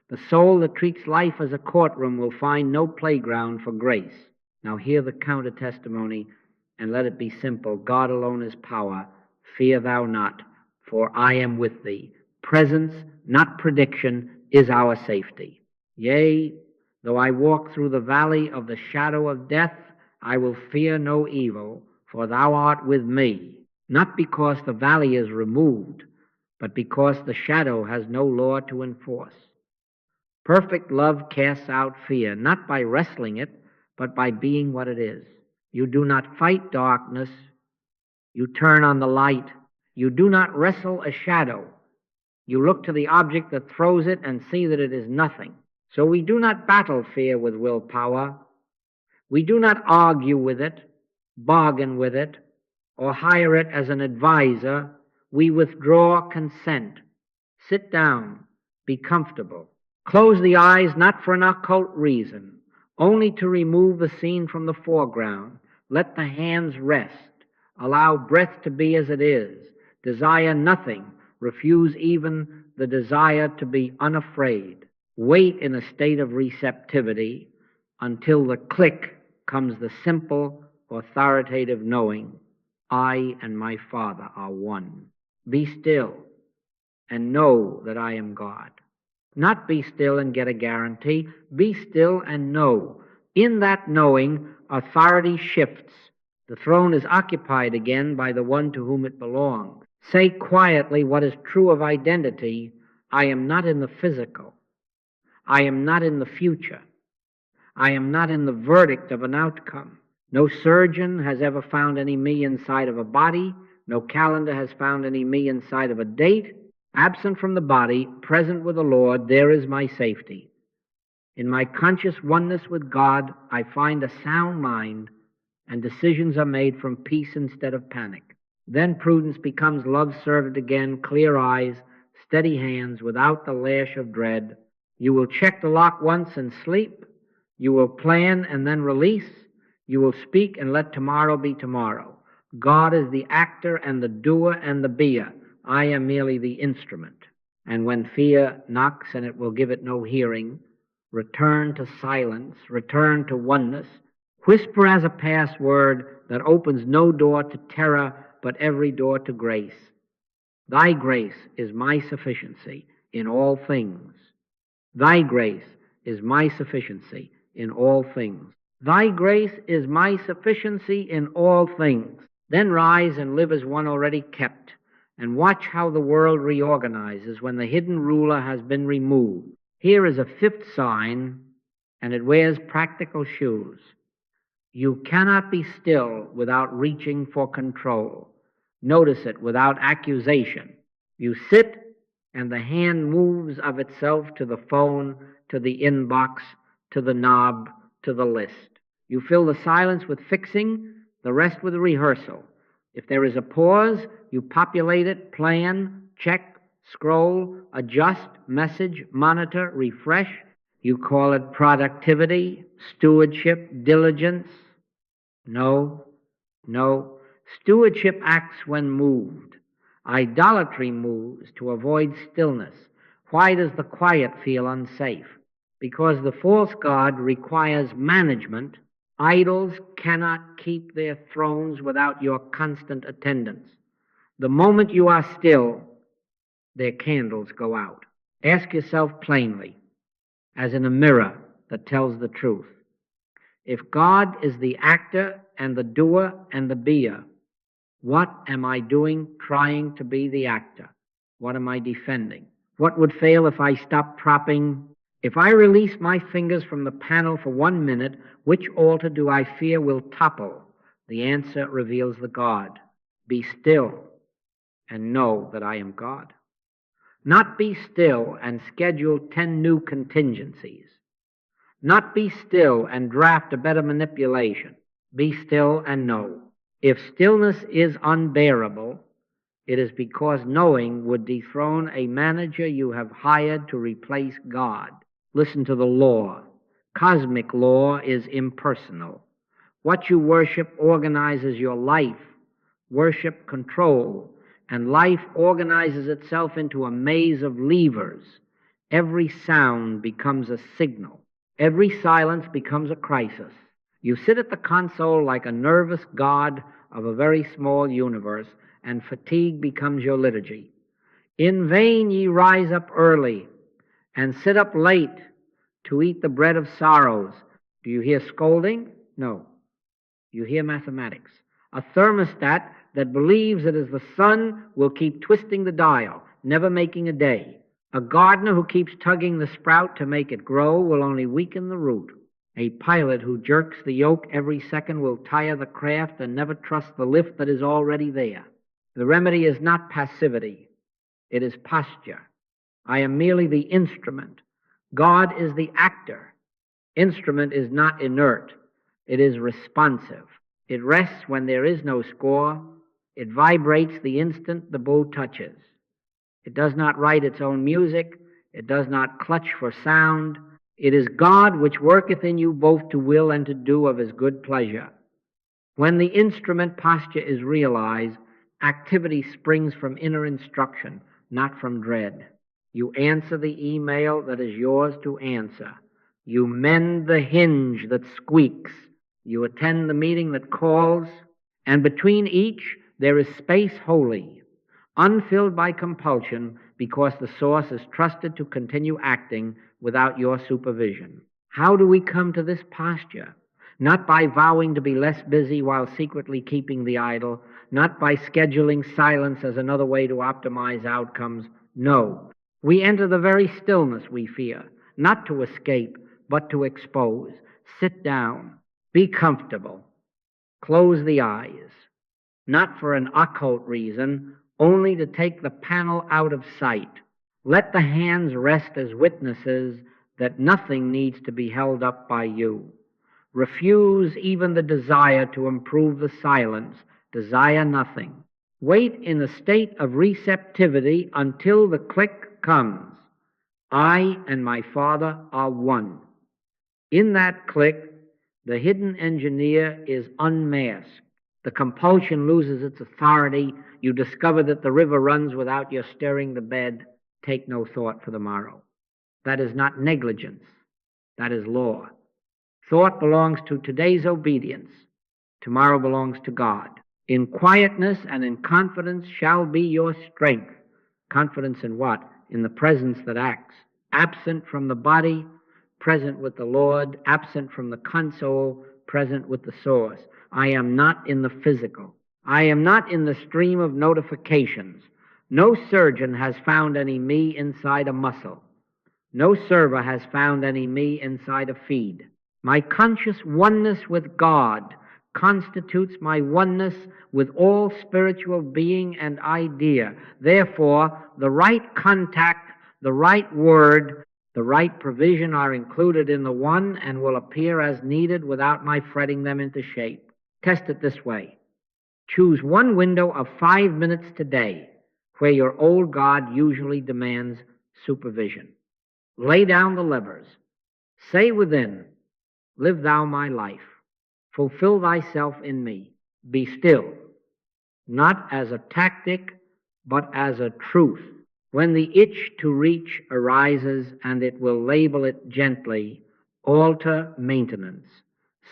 The soul that treats life as a courtroom will find no playground for grace. Now hear the counter testimony, and let it be simple. God alone is power. Fear thou not, for I am with thee. Presence, not prediction, is our safety. Yea, though I walk through the valley of the shadow of death, I will fear no evil, for thou art with me, not because the valley is removed, but because the shadow has no law to enforce. Perfect love casts out fear, not by wrestling it, but by being what it is. You do not fight darkness, you turn on the light. You do not wrestle a shadow. You look to the object that throws it and see that it is nothing. So we do not battle fear with willpower. We do not argue with it, bargain with it, or hire it as an advisor. We withdraw consent. Sit down. Be comfortable. Close the eyes not for an occult reason, only to remove the scene from the foreground. Let the hands rest. Allow breath to be as it is. Desire nothing. Refuse even the desire to be unafraid. Wait in a state of receptivity until the click comes the simple, authoritative knowing, I and my Father are one. Be still and know that I am God. Not be still and get a guarantee. Be still and know. In that knowing, authority shifts. The throne is occupied again by the one to whom it belongs. Say quietly what is true of identity. I am not in the physical. I am not in the future. I am not in the verdict of an outcome. No surgeon has ever found any me inside of a body. No calendar has found any me inside of a date. Absent from the body, present with the Lord, there is my safety. In my conscious oneness with God, I find a sound mind, and decisions are made from peace instead of panic. Then prudence becomes love-served again, clear eyes, steady hands, without the lash of dread. You will check the lock once and sleep. You will plan and then release. You will speak and let tomorrow be tomorrow. God is the actor and the doer and the beer. I am merely the instrument. And when fear knocks and it will give it no hearing, return to silence, return to oneness. Whisper as a password that opens no door to terror, but every door to grace. Thy grace is my sufficiency in all things. Thy grace is my sufficiency in all things. Thy grace is my sufficiency in all things. Then rise and live as one already kept, and watch how the world reorganizes when the hidden ruler has been removed. Here is a fifth sign, and it wears practical shoes. You cannot be still without reaching for control. Notice it without accusation. You sit, and the hand moves of itself to the phone, to the inbox, to the knob, to the list. You fill the silence with fixing, the rest with rehearsal. If there is a pause, you populate it, plan, check, scroll, adjust, message, monitor, refresh. You call it productivity, stewardship, diligence. No. Stewardship acts when moved. Idolatry moves to avoid stillness. Why does the quiet feel unsafe? Because the false god requires management. Idols cannot keep their thrones without your constant attendance. The moment you are still, their candles go out. Ask yourself plainly, as in a mirror that tells the truth. If God is the actor and the doer and the beer, what am I doing trying to be the actor? What am I defending? What would fail if I stopped propping? If I release my fingers from the panel for 1 minute, which altar do I fear will topple? The answer reveals the God. Be still and know that I am God. Not be still and schedule 10 new contingencies. Not be still and draft a better manipulation. Be still and know. If stillness is unbearable, it is because knowing would dethrone a manager you have hired to replace God. Listen to the law. Cosmic law is impersonal. What you worship organizes your life. Worship control, and life organizes itself into a maze of levers. Every sound becomes a signal. Every silence becomes a crisis. You sit at the console like a nervous god of a very small universe, and fatigue becomes your liturgy. In vain ye rise up early and sit up late to eat the bread of sorrows. Do you hear scolding? No. You hear mathematics. A thermostat that believes it is the sun will keep twisting the dial, never making a day. A gardener who keeps tugging the sprout to make it grow will only weaken the root. A pilot who jerks the yoke every second will tire the craft and never trust the lift that is already there. The remedy is not passivity. It is posture. I am merely the instrument. God is the actor. Instrument is not inert. It is responsive. It rests when there is no score. It vibrates the instant the bow touches. It does not write its own music. It does not clutch for sound. It is God which worketh in you both to will and to do of his good pleasure. When the instrument posture is realized, activity springs from inner instruction, not from dread. You answer the email that is yours to answer. You mend the hinge that squeaks. You attend the meeting that calls. And between each, there is space holy, unfilled by compulsion, because the source is trusted to continue acting without your supervision. How do we come to this posture? Not by vowing to be less busy while secretly keeping the idol, not by scheduling silence as another way to optimize outcomes. No. We enter the very stillness we fear, not to escape, but to expose. Sit down. Be comfortable. Close the eyes. Not for an occult reason, only to take the panel out of sight. Let the hands rest as witnesses that nothing needs to be held up by you. Refuse even the desire to improve the silence. Desire nothing. Wait in a state of receptivity until the click comes. I and my Father are one. In that click, the hidden engineer is unmasked. The compulsion loses its authority. You discover that the river runs without your stirring the bed. Take no thought for the morrow. That is not negligence. That is law. Thought belongs to today's obedience. Tomorrow belongs to God. In quietness and in confidence shall be your strength. Confidence in what? In the presence that acts. Absent from the body, present with the Lord. Absent from the console, present with the source. I am not in the physical. I am not in the stream of notifications. No surgeon has found any me inside a muscle. No server has found any me inside a feed. My conscious oneness with God constitutes my oneness with all spiritual being and idea. Therefore, the right contact, the right word, the right provision are included in the one and will appear as needed without my fretting them into shape. Test it this way. Choose one window of 5 minutes today where your old God usually demands supervision. Lay down the levers. Say within, live thou my life. Fulfill thyself in me. Be still, not as a tactic, but as a truth. When the itch to reach arises, and it will label it gently, alter maintenance.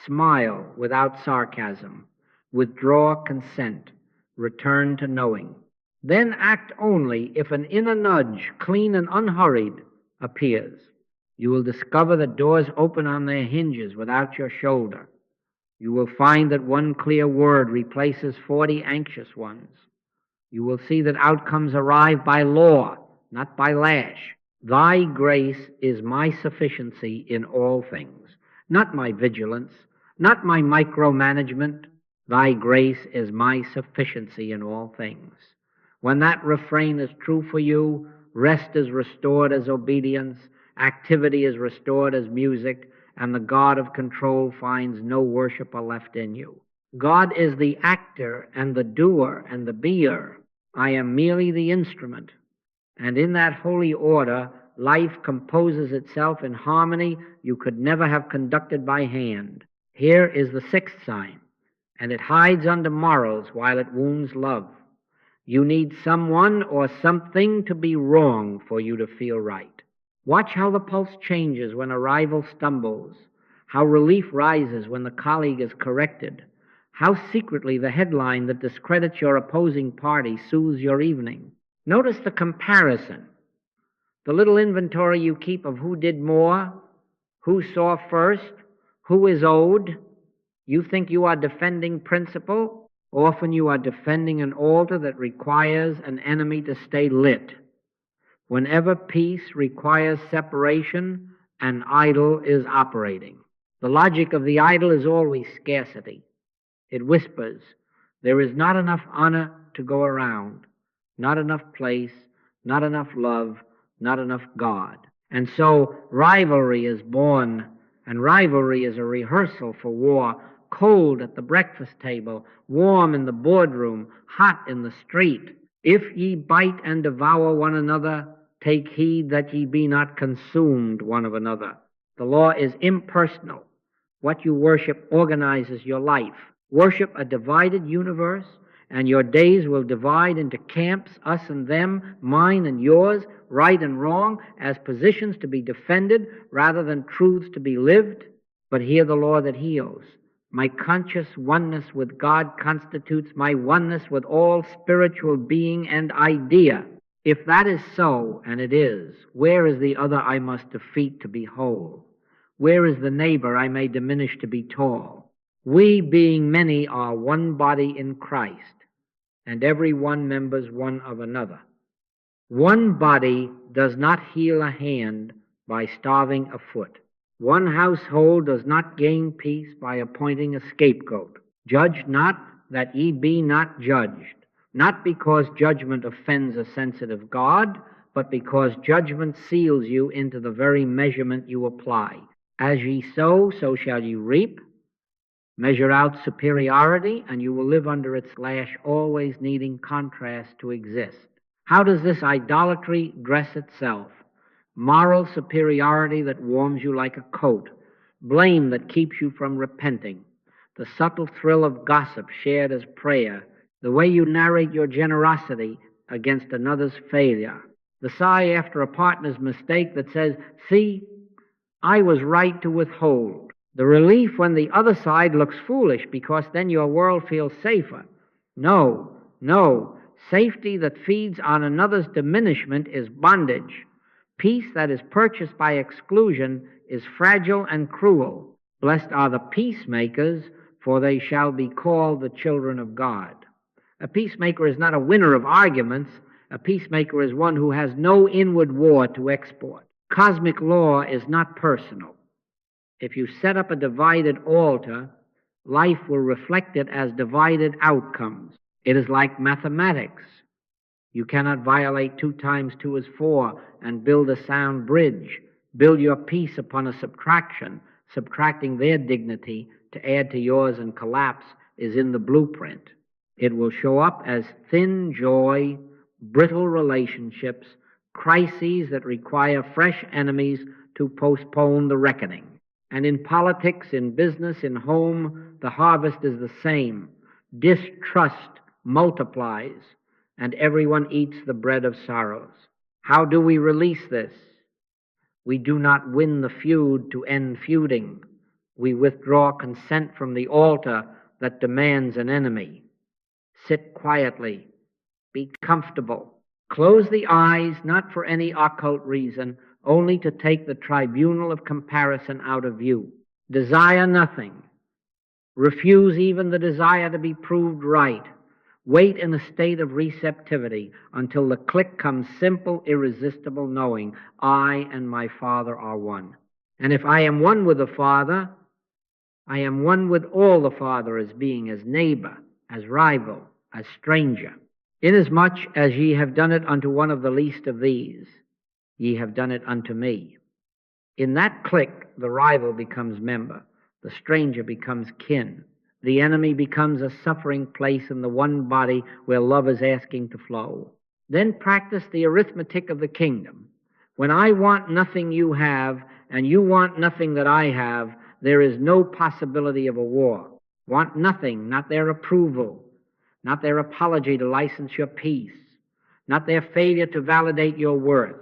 Smile without sarcasm. Withdraw consent. Return to knowing. Then act only if an inner nudge, clean and unhurried, appears. You will discover that doors open on their hinges without your shoulder. You will find that one clear word replaces 40 anxious ones. You will see that outcomes arrive by law, not by lash. Thy grace is my sufficiency in all things, not my vigilance, not my micromanagement. Thy grace is my sufficiency in all things. When that refrain is true for you, rest is restored as obedience, activity is restored as music, and the God of control finds no worshiper left in you. God is the actor and the doer and the beer. I am merely the instrument. And in that holy order, life composes itself in harmony you could never have conducted by hand. Here is the sixth sign, and it hides under morals while it wounds love. You need someone or something to be wrong for you to feel right. Watch how the pulse changes when a rival stumbles, how relief rises when the colleague is corrected, how secretly the headline that discredits your opposing party soothes your evening. Notice the comparison, the little inventory you keep of who did more, who saw first, who is owed. You think you are defending principle. Often you are defending an altar that requires an enemy to stay lit. Whenever peace requires separation, an idol is operating. The logic of the idol is always scarcity. It whispers, there is not enough honor to go around, not enough place, not enough love, not enough God. And so rivalry is born, and rivalry is a rehearsal for war, cold at the breakfast table, warm in the boardroom, hot in the street. If ye bite and devour one another, take heed that ye be not consumed one of another. The law is impersonal. What you worship organizes your life. Worship a divided universe, and your days will divide into camps, us and them, mine and yours, right and wrong, as positions to be defended rather than truths to be lived. But hear the law that heals. My conscious oneness with God constitutes my oneness with all spiritual being and idea. If that is so, and it is, where is the other I must defeat to be whole? Where is the neighbor I may diminish to be tall? We, being many, are one body in Christ, and every one members one of another. One body does not heal a hand by starving a foot. One household does not gain peace by appointing a scapegoat. Judge not that ye be not judged. not because judgment offends a sensitive God, but because judgment seals you into the very measurement you apply. As ye sow, so shall ye reap. Measure out superiority, and you will live under its lash, always needing contrast to exist. How does this idolatry dress itself? Moral superiority that warms you like a coat, blame that keeps you from repenting, the subtle thrill of gossip shared as prayer, the way you narrate your generosity against another's failure, the sigh after a partner's mistake that says, "See, I was right to withhold," the relief when the other side looks foolish because then your world feels safer. No, no, safety that feeds on another's diminishment is bondage. Peace that is purchased by exclusion is fragile and cruel. Blessed are the peacemakers, for they shall be called the children of God. A peacemaker is not a winner of arguments. A peacemaker is one who has no inward war to export. Cosmic law is not personal. If you set up a divided altar, life will reflect it as divided outcomes. It is like mathematics. You cannot violate 2 times 2 is 4 and build a sound bridge. Build your peace upon a subtraction. Subtracting their dignity to add to yours and collapse is in the blueprint. It will show up as thin joy, brittle relationships, crises that require fresh enemies to postpone the reckoning. And in politics, in business, in home, the harvest is the same. Distrust multiplies, and everyone eats the bread of sorrows. How do we release this? We do not win the feud to end feuding. We withdraw consent from the altar that demands an enemy. Sit quietly. Be comfortable. Close the eyes, not for any occult reason, only to take the tribunal of comparison out of view. Desire nothing. Refuse even the desire to be proved right. Wait in a state of receptivity until the click comes simple, irresistible knowing, I and my Father are one. And if I am one with the Father, I am one with all the Father as being, as neighbor, as rival, as stranger. Inasmuch as ye have done it unto one of the least of these, ye have done it unto me. In that click, the rival becomes member, the stranger becomes kin, the enemy becomes a suffering place in the one body where love is asking to flow. Then practice the arithmetic of the kingdom. When I want nothing you have, and you want nothing that I have, there is no possibility of a war. Want nothing, not their approval, not their apology to license your peace, not their failure to validate your worth.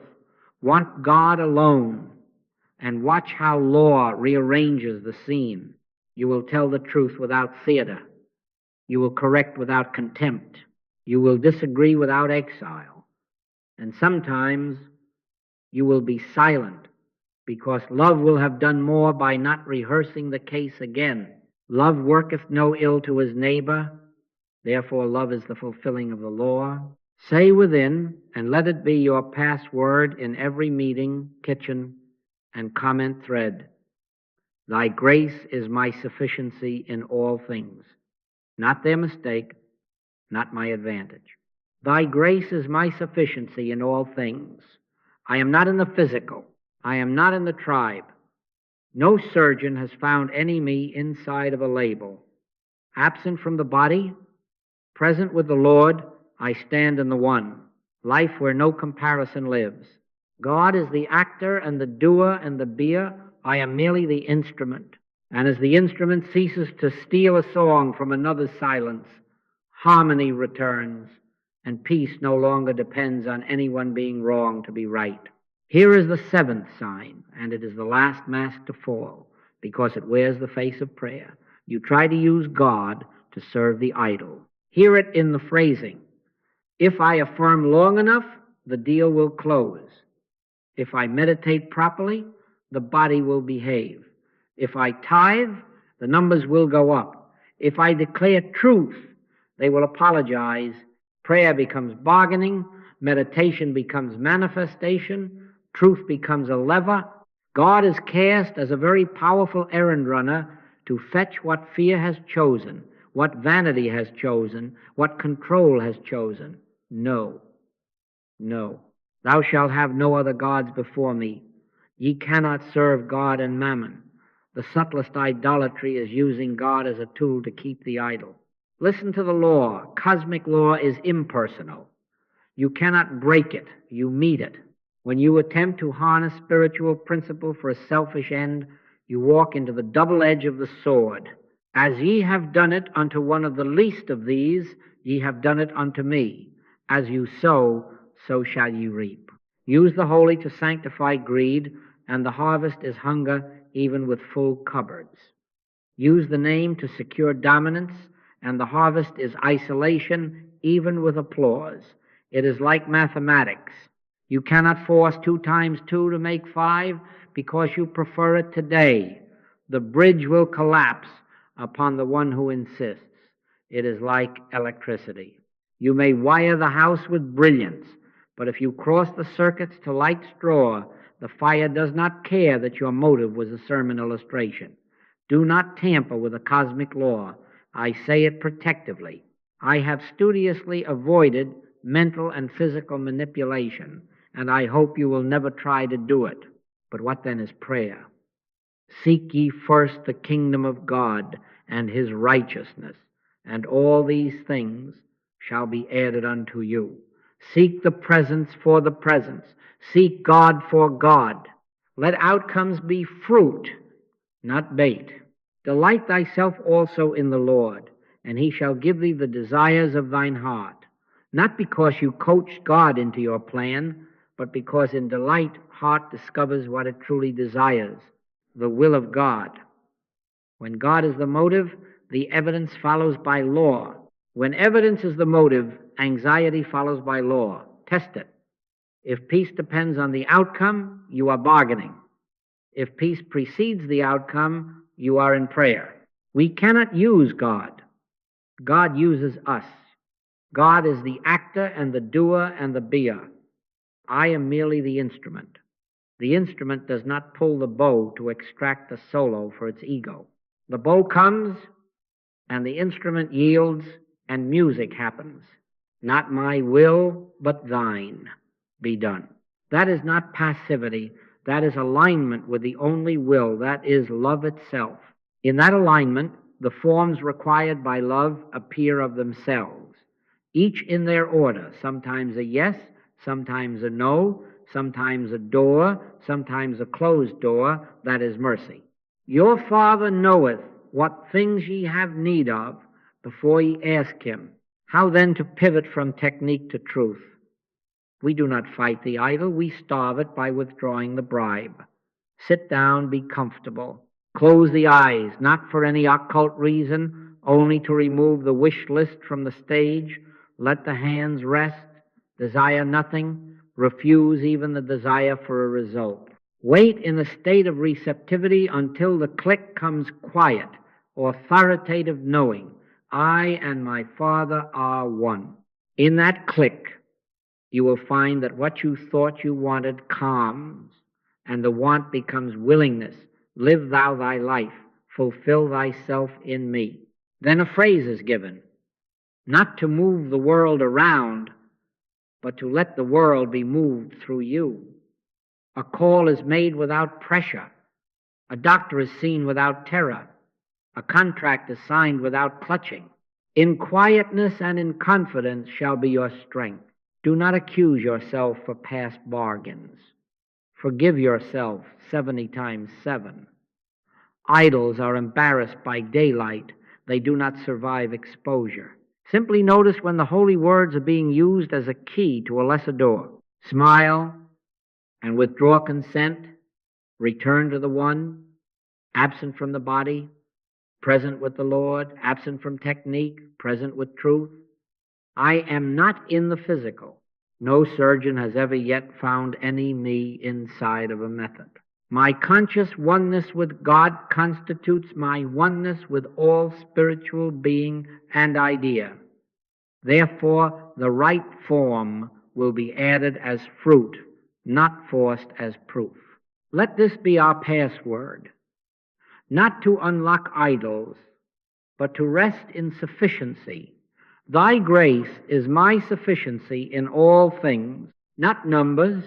Want God alone, and watch how law rearranges the scene. You will tell the truth without theater. You will correct without contempt. You will disagree without exile. And sometimes you will be silent, because love will have done more by not rehearsing the case again. Love worketh no ill to his neighbor, therefore love is the fulfilling of the law. Say within, and let it be your password in every meeting, kitchen, and comment thread, Thy grace is my sufficiency in all things. Not their mistake, not my advantage. Thy grace is my sufficiency in all things. I am not in the physical. I am not in the tribe. No surgeon has found any me inside of a label. Absent from the body, present with the Lord, I stand in the one, life where no comparison lives. God is the actor and the doer and the beer. I am merely the instrument. And as the instrument ceases to steal a song from another's silence, harmony returns, and peace no longer depends on anyone being wrong to be right. Here is the 7th sign, and it is the last mask to fall, because it wears the face of prayer. You try to use God to serve the idol. Hear it in the phrasing. If I affirm long enough, the deal will close. If I meditate properly, the body will behave. If I tithe, the numbers will go up. If I declare truth, they will apologize. Prayer becomes bargaining. Meditation becomes manifestation. Truth becomes a lever. God is cast as a very powerful errand runner to fetch what fear has chosen. what vanity has chosen, what control has chosen. No, no. Thou shalt have no other gods before me. Ye cannot serve God and mammon. The subtlest idolatry is using God as a tool to keep the idol. Listen to the law. Cosmic law is impersonal. You cannot break it. You meet it. When you attempt to harness spiritual principle for a selfish end, you walk into the double edge of the sword. As ye have done it unto one of the least of these, ye have done it unto me. As you sow, so shall ye reap. Use the holy to sanctify greed, and the harvest is hunger, even with full cupboards. Use the name to secure dominance, and the harvest is isolation, even with applause. It is like mathematics. You cannot force 2 times 2 to make 5 because you prefer it today. The bridge will collapse upon the one who insists. It is like electricity. You may wire the house with brilliance, but if you cross the circuits to light straw, the fire does not care that your motive was a sermon illustration. Do not tamper with the cosmic law. I say it protectively. I have studiously avoided mental and physical manipulation, and I hope you will never try to do it. But what then is prayer? Seek ye first the kingdom of God and his righteousness, and all these things shall be added unto you. Seek the presence for the presence. Seek God for God. Let outcomes be fruit, not bait. Delight thyself also in the Lord, and he shall give thee the desires of thine heart. Not because you coached God into your plan, but because in delight heart discovers what it truly desires, the will of God. When God is the motive, the evidence follows by law. When evidence is the motive, anxiety follows by law. Test it. If peace depends on the outcome, you are bargaining. If peace precedes the outcome, you are in prayer. We cannot use God. God uses us. God is the actor and the doer and the beer. I am merely the instrument. The instrument does not pull the bow to extract the solo for its ego. The bow comes, and the instrument yields, and music happens. Not my will, but thine be done. That is not passivity. That is alignment with the only will, that is love itself. In that alignment, the forms required by love appear of themselves, each in their order, sometimes a yes, sometimes a no, sometimes a door, sometimes a closed door, that is mercy. Your Father knoweth what things ye have need of before ye ask him. How then to pivot from technique to truth? We do not fight the idol, we starve it by withdrawing the bribe. Sit down, be comfortable. Close the eyes, not for any occult reason, only to remove the wish list from the stage. Let the hands rest, desire nothing, refuse even the desire for a result. Wait in a state of receptivity until the click comes quiet, authoritative knowing. I and my Father are one. In that click, you will find that what you thought you wanted calms, and the want becomes willingness. Live thou thy life, fulfill thyself in me. Then a phrase is given, not to move the world around, but to let the world be moved through you. A call is made without pressure. A doctor is seen without terror. A contract is signed without clutching. In quietness and in confidence shall be your strength. Do not accuse yourself for past bargains. Forgive yourself 70 times 7. Idols are embarrassed by daylight. They do not survive exposure. Simply notice when the holy words are being used as a key to a lesser door. Smile and withdraw consent. Return to the one, absent from the body, present with the Lord, absent from technique, present with truth. I am not in the physical. No surgeon has ever yet found any me inside of a method. My conscious oneness with God constitutes my oneness with all spiritual being and idea. Therefore, the right form will be added as fruit, not forced as proof. Let this be our password. Not to unlock idols, but to rest in sufficiency. Thy grace is my sufficiency in all things, not numbers,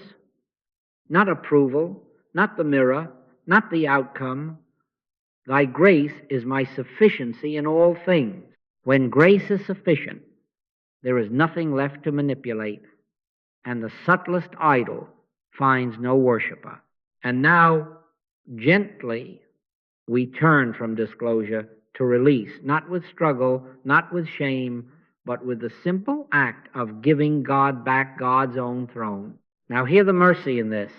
not approval, not the mirror, not the outcome. Thy grace is my sufficiency in all things. When grace is sufficient, there is nothing left to manipulate, and the subtlest idol finds no worshiper. And now, gently, we turn from disclosure to release, not with struggle, not with shame, but with the simple act of giving God back God's own throne. Now, hear the mercy in this.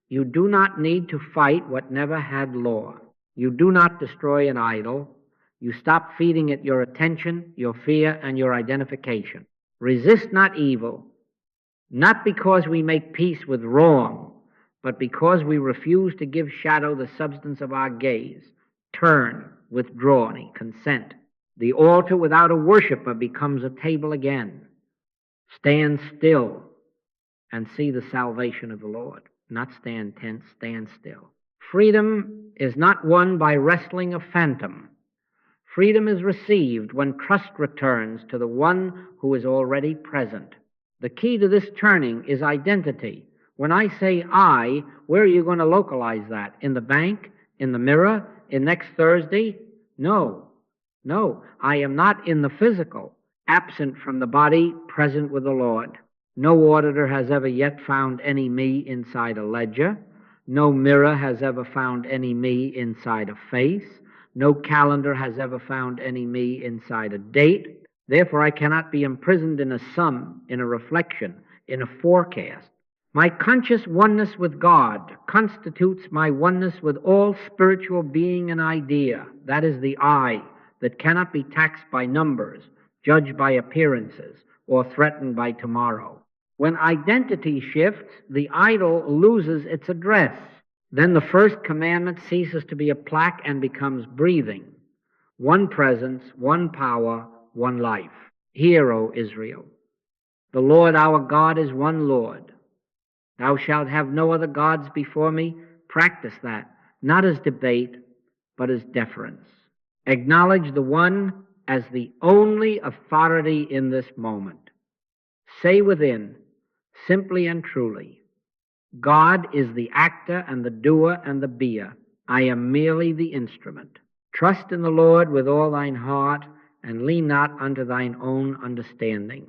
You do not need to fight what never had law. You do not destroy an idol. You stop feeding it your attention, your fear, and your identification. Resist not evil, not because we make peace with wrong, but because we refuse to give shadow the substance of our gaze. Turn, withdraw, consent. The altar without a worshiper becomes a table again. Stand still and see the salvation of the Lord. Not stand tense, stand still. Freedom is not won by wrestling a phantom. Freedom is received when trust returns to the one who is already present. The key to this turning is identity. When I say I, where are you going to localize that? In the bank? In the mirror? In next Thursday? No. I am not in the physical, absent from the body, present with the Lord. No auditor has ever yet found any me inside a ledger. No mirror has ever found any me inside a face. No calendar has ever found any me inside a date. Therefore, I cannot be imprisoned in a sum, in a reflection, in a forecast. My conscious oneness with God constitutes my oneness with all spiritual being and idea. That is the I that cannot be taxed by numbers, judged by appearances, or threatened by tomorrow. When identity shifts, the idol loses its address. Then the first commandment ceases to be a plaque and becomes breathing. One presence, one power, one life. Hear, O Israel, the Lord our God is one Lord. Thou shalt have no other gods before me. Practice that, not as debate, but as deference. Acknowledge the one as the only authority in this moment. Say within, simply and truly, God is the actor and the doer and the beer. I am merely the instrument. Trust in the Lord with all thine heart, and lean not unto thine own understanding.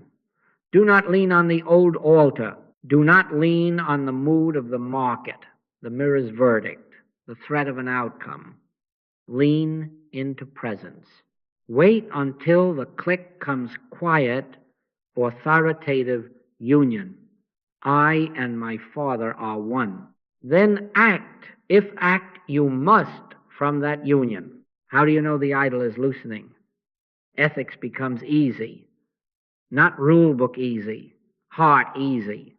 Do not lean on the old altar. Do not lean on the mood of the market, the mirror's verdict, the threat of an outcome. Lean into presence. Wait until the click comes quiet, authoritative union. I and my Father are one. Then act, if act you must, from that union. How do you know the idol is loosening? Ethics becomes easy, not rule book easy, heart easy.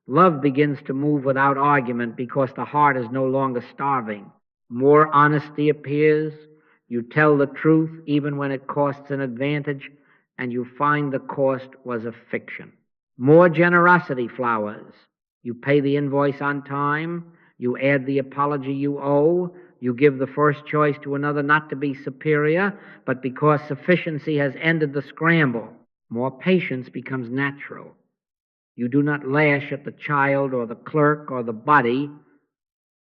Love begins to move without argument because the heart is no longer starving. More honesty appears. You tell the truth even when it costs an advantage, and you find the cost was a fiction. More generosity flowers. You pay the invoice on time. You add the apology you owe. You give the first choice to another not to be superior, but because sufficiency has ended the scramble. More patience becomes natural. You do not lash at the child or the clerk or the body,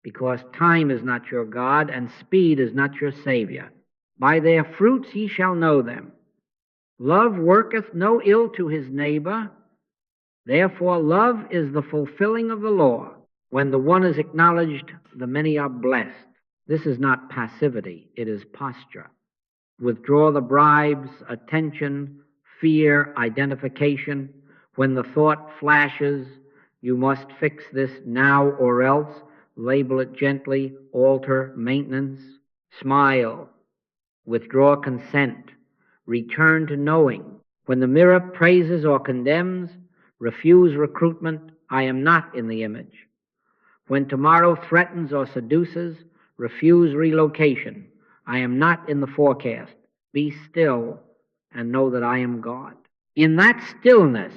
because time is not your God and speed is not your Savior. By their fruits ye shall know them. Love worketh no ill to his neighbor. Therefore love is the fulfilling of the law. When the one is acknowledged, the many are blessed. This is not passivity, it is posture. Withdraw the bribes, attention, fear, identification. When the thought flashes, you must fix this now or else. Label it gently, alter, maintenance. Smile, withdraw consent, return to knowing. When the mirror praises or condemns, refuse recruitment. I am not in the image. When tomorrow threatens or seduces, refuse relocation. I am not in the forecast. Be still and know that I am God. In that stillness,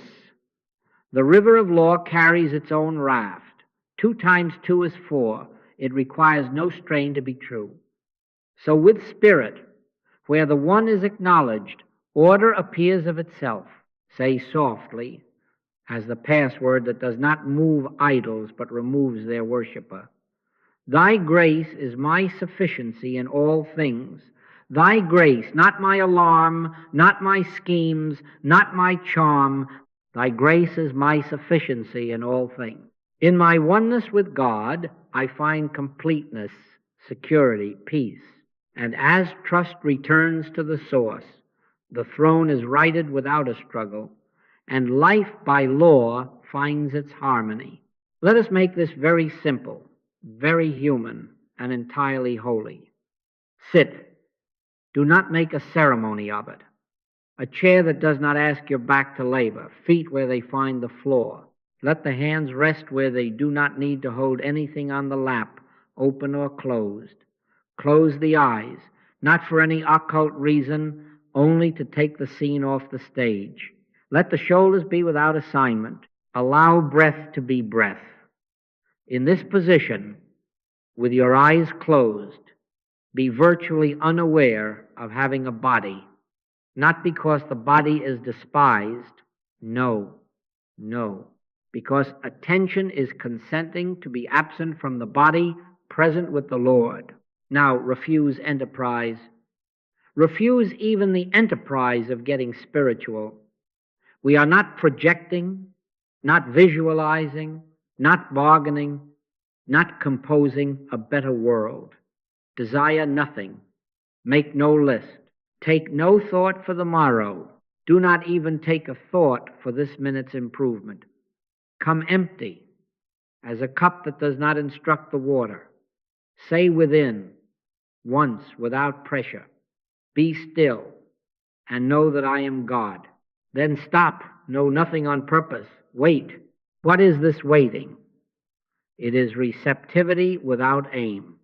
the river of law carries its own raft. 2 times 2 is 4. It requires no strain to be true. So with spirit, Where the one is acknowledged, order appears of itself. Say softly, as the password that does not move idols but removes their worshiper. Thy grace is my sufficiency in all things. Thy grace, not my alarm, not my schemes, not my charm. Thy grace is my sufficiency in all things. In my oneness with God, I find completeness, security, peace. And as trust returns to the source, the throne is righted without a struggle, and life by law finds its harmony. Let us make this very simple, very human, and entirely holy. Sit. Do not make a ceremony of it. A chair that does not ask your back to labor, feet where they find the floor. Let the hands rest where they do not need to hold anything on the lap, open or closed. Close the eyes, not for any occult reason, only to take the scene off the stage. Let the shoulders be without assignment. Allow breath to be breath. In this position, with your eyes closed, be virtually unaware of having a body, not because the body is despised, no, because attention is consenting to be absent from the body, present with the Lord. Now, refuse enterprise. Refuse even the enterprise of getting spiritual. We are not projecting, not visualizing, not bargaining, not composing a better world. Desire nothing. Make no list. Take no thought for the morrow. Do not even take a thought for this minute's improvement. Come empty, as a cup that does not instruct the water. Say within, once without pressure, be still, and know that I am God. Then stop, know nothing on purpose. Wait. What is this waiting? It is receptivity without aim.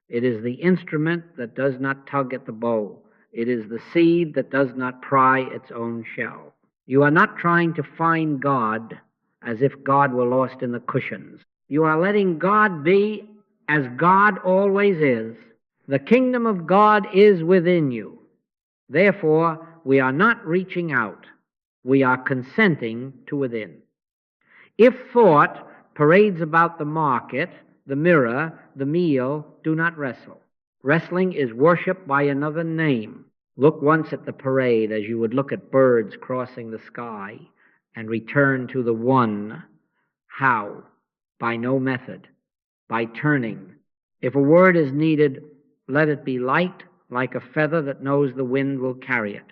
It is the instrument that does not tug at the bow. It is the seed that does not pry its own shell. You are not trying to find God as if God were lost in the cushions. You are letting God be as God always is. The kingdom of God is within you. Therefore, we are not reaching out. We are consenting to within. If thought parades about the market, the mirror, the meal, do not wrestle. Wrestling is worship by another name. Look once at the parade as you would look at birds crossing the sky, and return to the one. How? By no method. By turning. If a word is needed, let it be light, like a feather that knows the wind will carry it.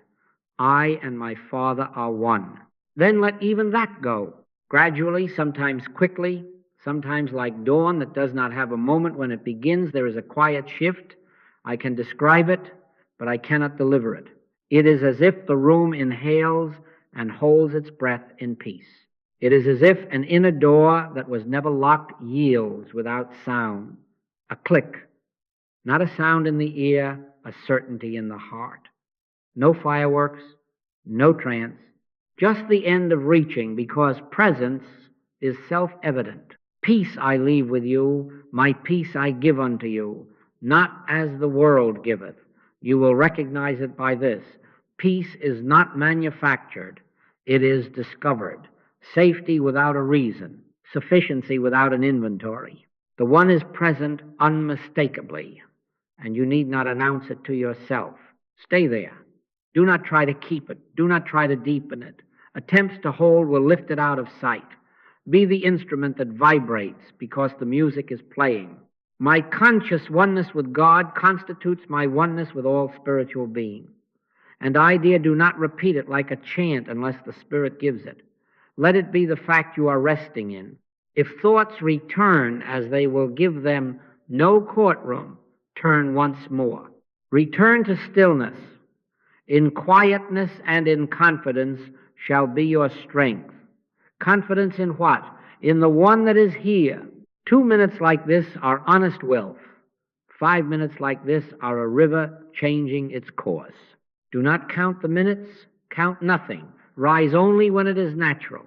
I and my Father are one. Then let even that go. Gradually, sometimes quickly, sometimes like dawn that does not have a moment when it begins, there is a quiet shift. I can describe it, but I cannot deliver it. It is as if the room inhales and holds its breath in peace. It is as if an inner door that was never locked yields without sound. A click, not a sound in the ear, a certainty in the heart. No fireworks, no trance, just the end of reaching, because presence is self-evident. Peace I leave with you, my peace I give unto you, not as the world giveth. You will recognize it by this. Peace is not manufactured, it is discovered. Safety without a reason, sufficiency without an inventory. The one is present unmistakably, and you need not announce it to yourself. Stay there. Do not try to keep it. Do not try to deepen it. Attempts to hold will lift it out of sight. Be the instrument that vibrates because the music is playing. My conscious oneness with God constitutes my oneness with all spiritual being. And I, dear, do not repeat it like a chant unless the Spirit gives it. Let it be the fact you are resting in. If thoughts return as they will give them no courtroom, turn once more. Return to stillness. In quietness and in confidence shall be your strength. Confidence in what? In the one that is here. 2 minutes like this are honest wealth. 5 minutes like this are a river changing its course. Do not count the minutes, count nothing. Rise only when it is natural.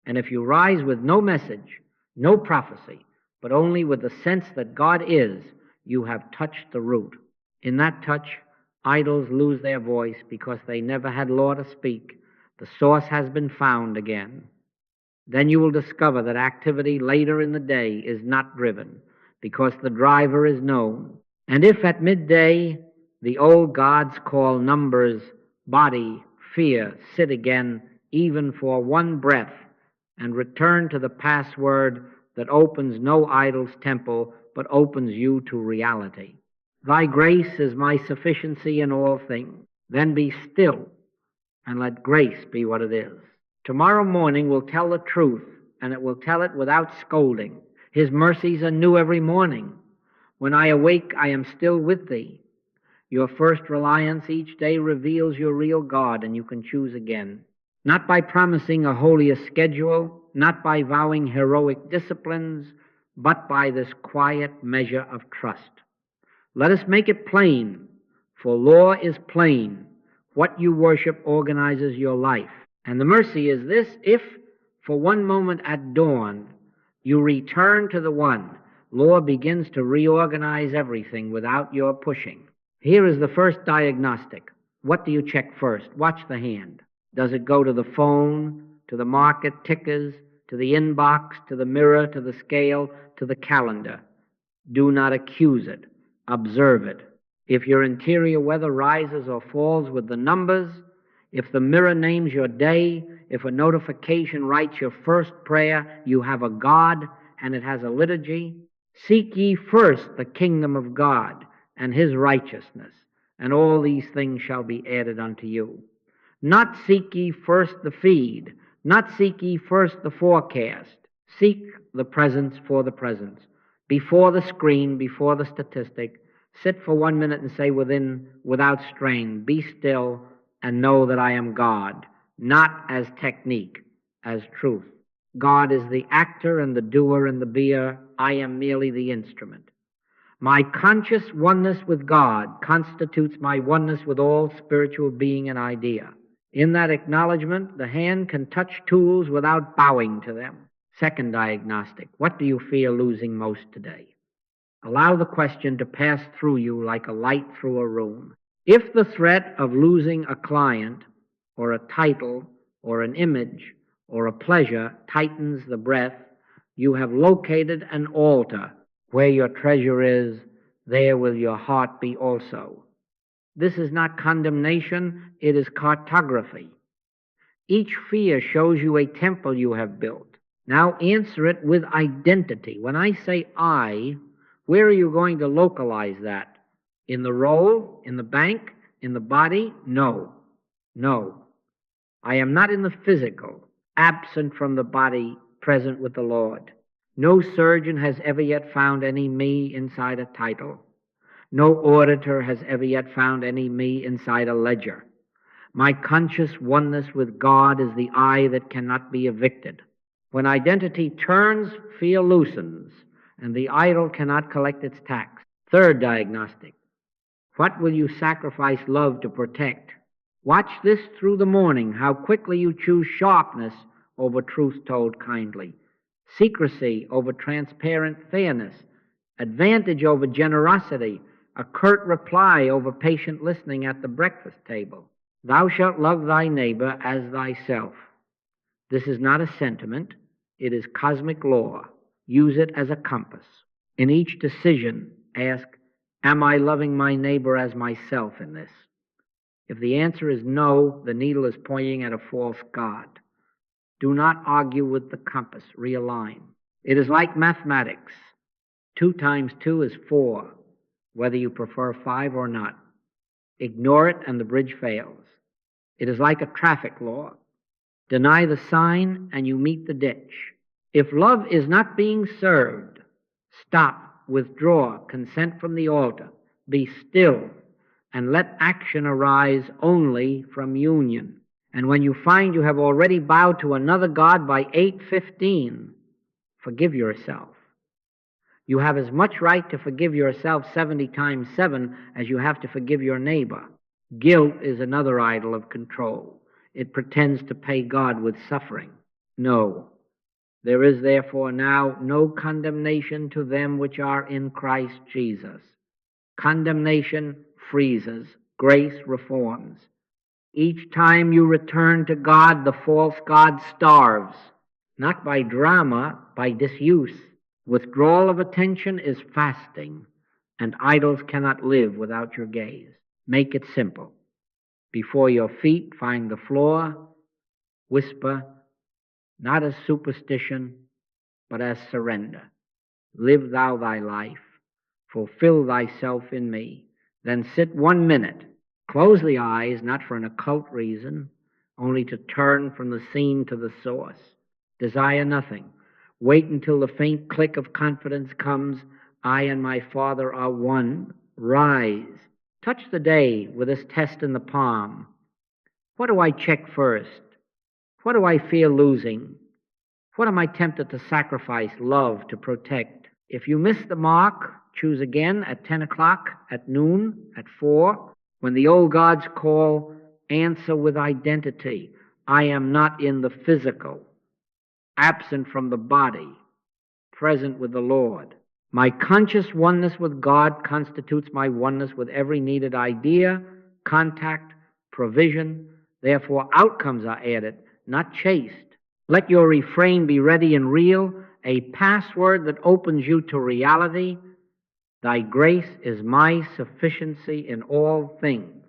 And if you rise with no message, no prophecy, but only with the sense that God is, you have touched the root. In that touch, Idols lose their voice because they never had law to speak. The source has been found again. Then you will discover that activity later in the day is not driven because the driver is known. And if at midday the old gods call numbers, body, fear, sit again, even for one breath, and return to the password that opens no idol's temple, but opens you to reality. Thy grace is my sufficiency in all things. Then be still and let grace be what it is. Tomorrow morning will tell the truth, and it will tell it without scolding. His mercies are new every morning. When I awake, I am still with thee. Your first reliance each day reveals your real God, and you can choose again. Not by promising a holier schedule, not by vowing heroic disciplines, but by this quiet measure of trust. Let us make it plain, for law is plain. What you worship organizes your life. And the mercy is this: if for one moment at dawn you return to the one, law begins to reorganize everything without your pushing. Here is the first diagnostic. What do you check first? Watch the hand. Does it go to the phone, to the market tickers, to the inbox, to the mirror, to the scale, to the calendar? Do not accuse it. Observe it. If your interior weather rises or falls with the numbers, if the mirror names your day, if a notification writes your first prayer, you have a God and it has a liturgy. Seek ye first the kingdom of God and his righteousness, and all these things shall be added unto you. Not seek ye first the feed, not seek ye first the forecast. Seek the presence for the presence. Before the screen, before the statistic, sit for 1 minute and say without strain, be still and know that I am God, not as technique, as truth. God is the actor and the doer and the beer. I am merely the instrument. My conscious oneness with God constitutes my oneness with all spiritual being and idea. In that acknowledgement, the hand can touch tools without bowing to them. Second diagnostic: what do you fear losing most today? Allow the question to pass through you like a light through a room. If the threat of losing a client or a title or an image or a pleasure tightens the breath, you have located an altar. Where your treasure is, there will your heart be also. This is not condemnation, it is cartography. Each fear shows you a temple you have built. Now answer it with identity. When I say I, where are you going to localize that? In the roll? In the bank? In the body? No. No. I am not in the physical, absent from the body, present with the Lord. No surgeon has ever yet found any me inside a title. No auditor has ever yet found any me inside a ledger. My conscious oneness with God is the I that cannot be evicted. When identity turns, fear loosens, and the idol cannot collect its tax. Third diagnostic: what will you sacrifice love to protect? Watch this through the morning, how quickly you choose sharpness over truth told kindly, secrecy over transparent fairness, advantage over generosity, a curt reply over patient listening at the breakfast table. Thou shalt love thy neighbor as thyself. This is not a sentiment, it is cosmic law. Use it as a compass. In each decision, ask, am I loving my neighbor as myself in this? If the answer is no, the needle is pointing at a false god. Do not argue with the compass. Realign. It is like mathematics. 2 times 2 is 4, whether you prefer 5 or not. Ignore it and the bridge fails. It is like a traffic law. Deny the sign and you meet the ditch. If love is not being served, stop, withdraw, consent from the altar. Be still and let action arise only from union. And when you find you have already bowed to another god by 8:15, forgive yourself. You have as much right to forgive yourself 70 times 7 as you have to forgive your neighbor. Guilt is another idol of control. It pretends to pay God with suffering. No. There is therefore now no condemnation to them which are in Christ Jesus. Condemnation freezes. Grace reforms. Each time you return to God, the false God starves, not by drama, by disuse. Withdrawal of attention is fasting, and idols cannot live without your gaze. Make it simple. Before your feet find the floor, whisper, not as superstition, but as surrender. Live thou thy life, fulfill thyself in me. Then sit 1 minute. Close the eyes, not for an occult reason, only to turn from the scene to the source. Desire nothing. Wait until the faint click of confidence comes. I and my Father are one. Rise. Touch the day with this test in the palm. What do I check first? What do I fear losing? What am I tempted to sacrifice, love, to protect? If you miss the mark, choose again at 10 o'clock, at noon, at 4. When the old gods call, answer with identity. I am not in the physical, absent from the body, present with the Lord. My conscious oneness with God constitutes my oneness with every needed idea, contact, provision. Therefore, outcomes are added, not chased. Let your refrain be ready and real, a password that opens you to reality. Thy grace is my sufficiency in all things.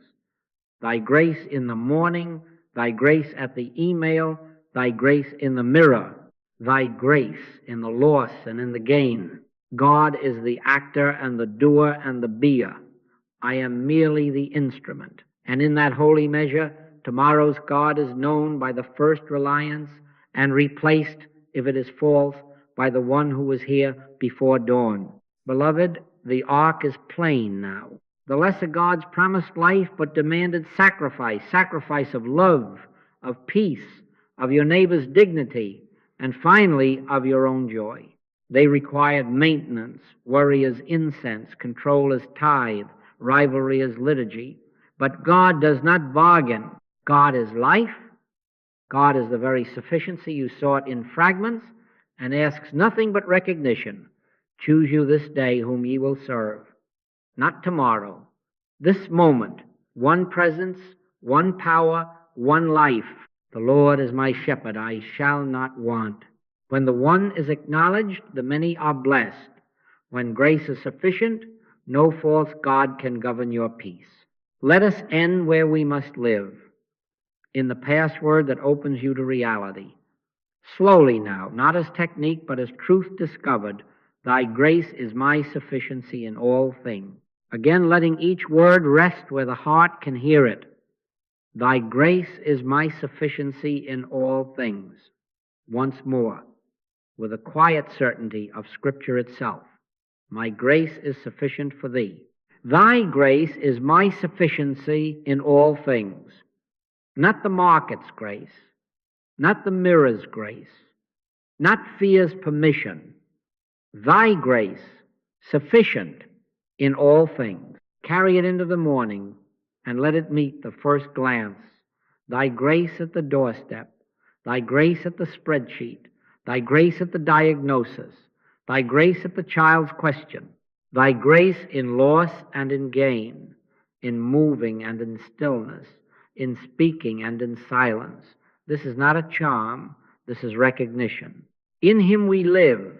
Thy grace in the morning, thy grace at the email, thy grace in the mirror, thy grace in the loss and in the gain. God is the actor and the doer and the beer. I am merely the instrument. And in that holy measure, tomorrow's God is known by the first reliance and replaced, if it is false, by the one who was here before dawn. Beloved, the arc is plain now. The lesser gods promised life but demanded sacrifice, sacrifice of love, of peace, of your neighbor's dignity, and finally of your own joy. They required maintenance, worry as incense, control as tithe, rivalry as liturgy. But God does not bargain. God is life. God is the very sufficiency you sought in fragments, and asks nothing but recognition. Choose you this day whom ye will serve. Not tomorrow. This moment, one presence, one power, one life. The Lord is my shepherd, I shall not want. When the one is acknowledged, the many are blessed. When grace is sufficient, no false god can govern your peace. Let us end where we must live, in the password that opens you to reality. Slowly now, not as technique, but as truth discovered, thy grace is my sufficiency in all things. Again, letting each word rest where the heart can hear it. Thy grace is my sufficiency in all things. Once more, with a quiet certainty of Scripture itself. My grace is sufficient for thee. Thy grace is my sufficiency in all things. Not the market's grace, not the mirror's grace, not fear's permission. Thy grace, sufficient in all things. Carry it into the morning and let it meet the first glance. Thy grace at the doorstep, thy grace at the spreadsheet, thy grace at the diagnosis, thy grace at the child's question, thy grace in loss and in gain, in moving and in stillness, in speaking and in silence. This is not a charm, this is recognition. In him we live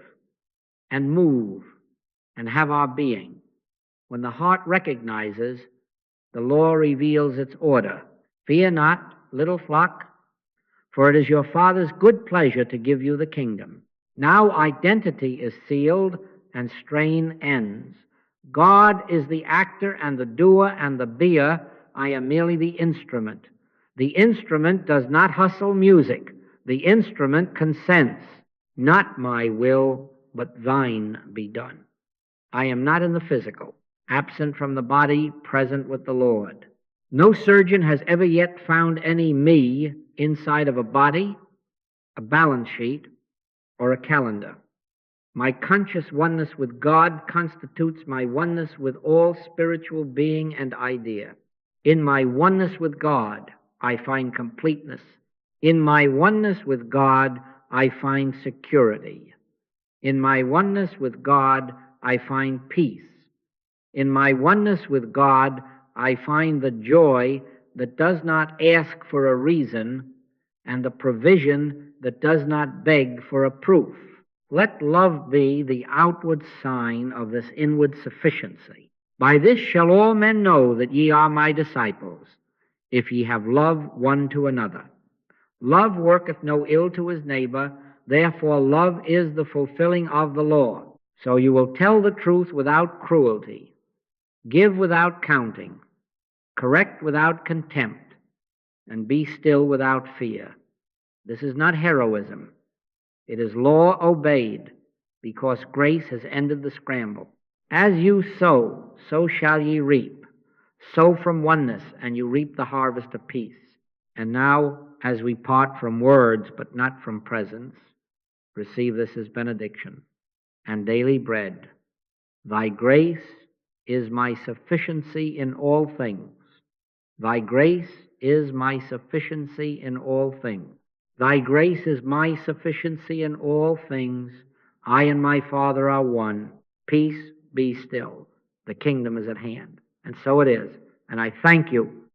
and move and have our being. When the heart recognizes, the law reveals its order. Fear not, little flock, for it is your Father's good pleasure to give you the kingdom. Now identity is sealed and strain ends. God is the actor and the doer and the beer. I am merely the instrument. The instrument does not hustle music. The instrument consents. Not my will, but thine be done. I am not in the physical, absent from the body, present with the Lord. No surgeon has ever yet found any me inside of a body, a balance sheet, or a calendar. My conscious oneness with God constitutes my oneness with all spiritual being and idea. In my oneness with God, I find completeness. In my oneness with God, I find security. In my oneness with God, I find peace. In my oneness with God, I find the joy that does not ask for a reason and the provision that does not beg for a proof. Let love be the outward sign of this inward sufficiency. By this shall all men know that ye are my disciples, if ye have love one to another. Love worketh no ill to his neighbor, therefore love is the fulfilling of the law. So you will tell the truth without cruelty, give without counting, correct without contempt, and be still without fear. This is not heroism. It is law obeyed, because grace has ended the scramble. As you sow, so shall ye reap. Sow from oneness, and you reap the harvest of peace. And now, as we part from words, but not from presence, receive this as benediction and daily bread. Thy grace is my sufficiency in all things. Thy grace is my sufficiency in all things. Thy grace is my sufficiency in all things. I and my Father are one. Peace, be still. The kingdom is at hand. And so it is. And I thank you